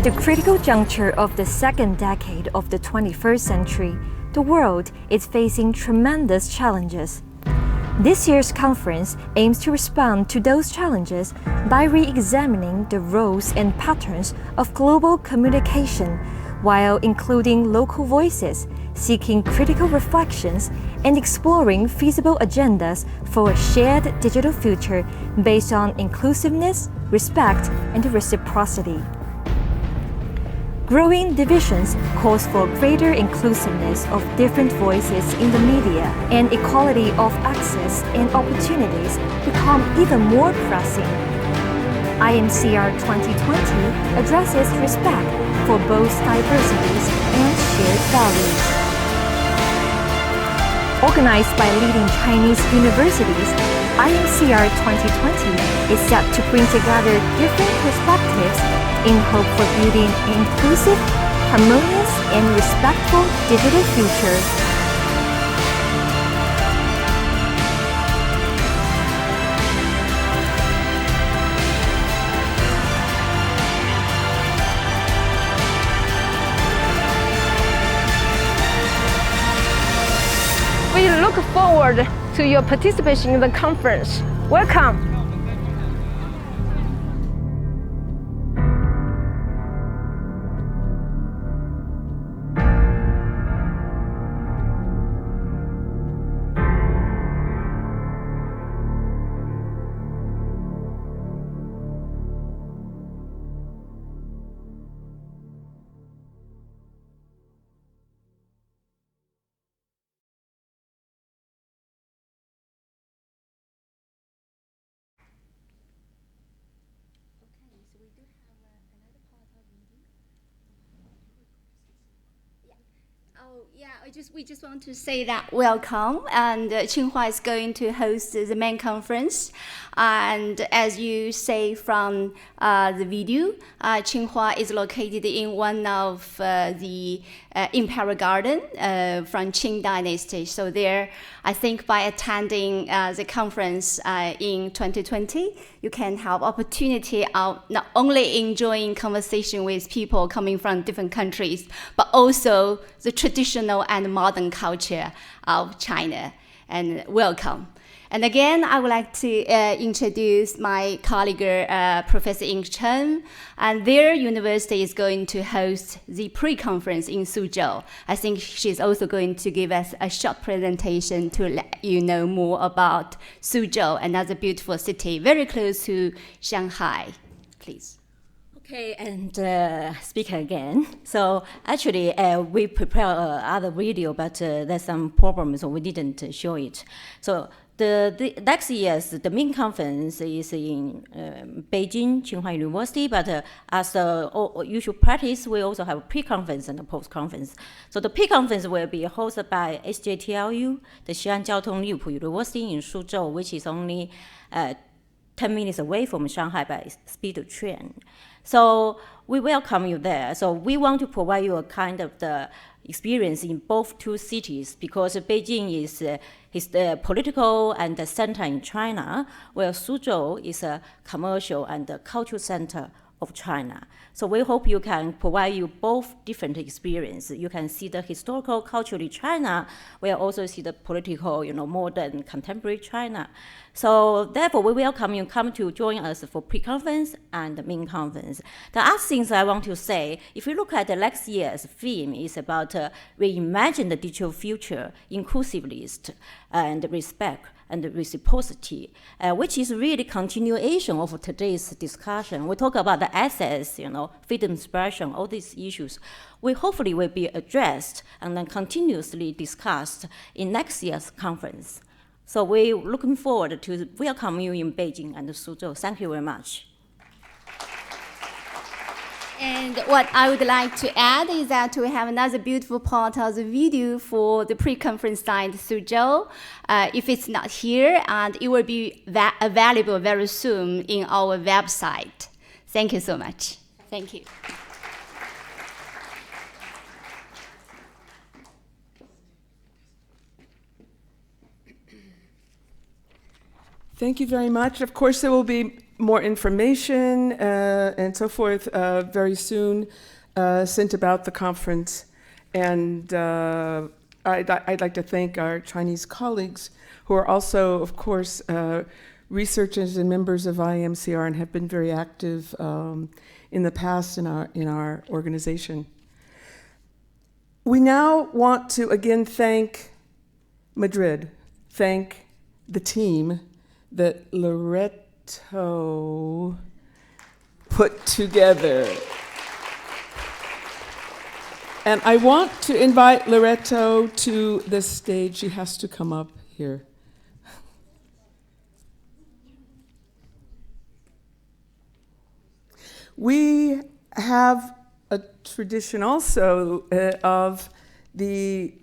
At the critical juncture of the second decade of the 21st century, the world is facing tremendous challenges. This year's conference aims to respond to those challenges by re-examining the roles and patterns of global communication while including local voices seeking critical reflections and exploring feasible agendas for a shared digital future based on inclusiveness, respect, and reciprocity. Growing divisions calls for greater inclusiveness of different voices in the media, and equality of access and opportunities become even more pressing. Iamcr 2020 addresses respect for both diversities and shared values. Organized by leading Chinese universities, Iamcr 2020 is set to bring together different perspectives in hope for building an inclusive, harmonious, and respectful digital future. We look forward to your participation in the conference. Welcome. We just want to say that welcome, and Tsinghua is going to host the main conference. And as you say from the video, Tsinghua is located in one of the Imperial Garden from Qing Dynasty. So there, I think by attending the conference in 2020, you can have opportunity of not only enjoying conversation with people coming from different countries, but also the traditional and modern culture of China. And welcome. And again, I would like to introduce my colleague, Professor Ying Chen, and their university is going to host the pre-conference in Suzhou. I think she's also going to give us a short presentation to let you know more about Suzhou, another beautiful city very close to Shanghai. Please. Okay, and speak again. So actually, we prepared other video, but there's some problems, so we didn't show it. So the next year's the main conference is in Beijing, Tsinghua University, but as usual practice, we also have a pre-conference and a post-conference. So the pre-conference will be hosted by SJTLU, the Xi'an Jiaotong Liupu University in Suzhou, which is only 10 minutes away from Shanghai by speed train. So we welcome you there. So we want to provide you a kind of the experience in both two cities, because Beijing is the political and the center in China, where Suzhou is a commercial and the cultural center of China. So we hope you can provide you both different experience. You can see the historical, culturally China, where also see the political, modern, contemporary China. So therefore, we welcome you come to join us for pre-conference and the main conference. The other things I want to say, if you look at the next year's theme, is about reimagine the digital future, inclusiveness and respect and reciprocity, which is really continuation of today's discussion. We talk about the access, freedom of expression, all these issues. We hopefully will be addressed and then continuously discussed in next year's conference. So we're looking forward to welcome you in Beijing and Suzhou. Thank you very much. And what I would like to add is that we have another beautiful part of the video for the pre-conference site Suzhou. If it's not here, and it will be available very soon in our website. Thank you so much. Thank you. Thank you very much. Of course, there will be more information and so forth very soon sent about the conference. And I'd like to thank our Chinese colleagues who are also, of course, researchers and members of Iamcr and have been very active in the past in our organization. We now want to again thank Madrid, thank the team that Loreto put together. And I want to invite Loreto to the stage. She has to come up here. We have a tradition also of the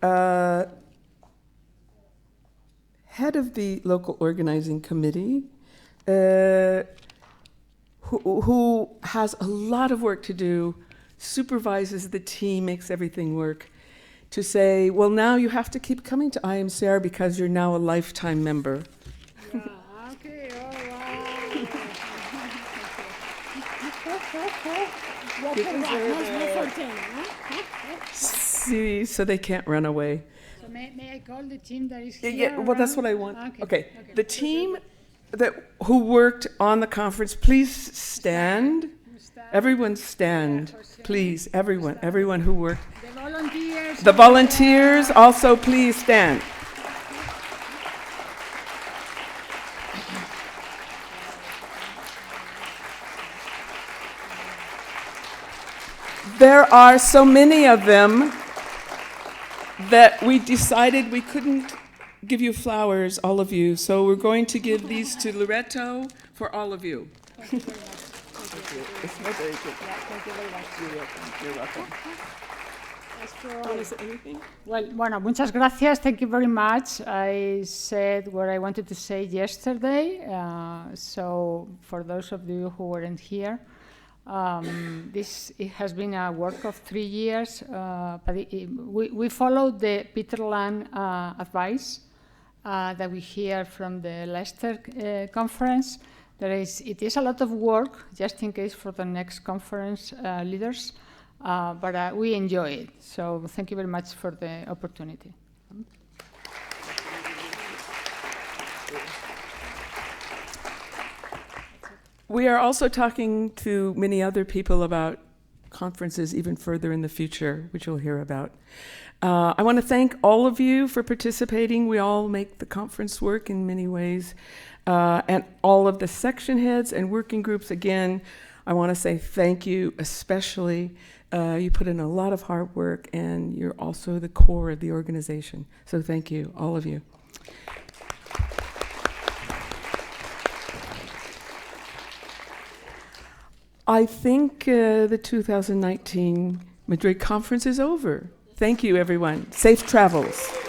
head of the local organizing committee, who has a lot of work to do, supervises the team, makes everything work, to say, well, now you have to keep coming to Iamcr because you're now a lifetime member. See, so they can't run away. So may I call the team that is here? Yeah, well, that's what I want. Okay. Okay. The team who worked on the conference, please stand. Everyone stand, please. Everyone who worked. The volunteers. The volunteers also, please stand. There are so many of them that we decided we couldn't give you flowers, all of you, so we're going to give these to Loreto for all of you. Thank you very much. Thank you. It's not very good. Thank you very much. You're welcome. Want to say anything? Well, bueno, muchas gracias. Thank you very much. I said what I wanted to say yesterday. So for those of you who weren't here, it has been a work of 3 years, but we followed the Peter Land advice that we hear from the Leicester conference. It is a lot of work, just in case for the next conference leaders, but we enjoy it. So thank you very much for the opportunity. We are also talking to many other people about conferences even further in the future, which you'll hear about. I want to thank all of you for participating. We all make the conference work in many ways. And all of the section heads and working groups, again, I want to say thank you, especially. You put in a lot of hard work, and you're also the core of the organization. So thank you, all of you. I think the 2019 Madrid conference is over. Thank you, everyone. Safe travels.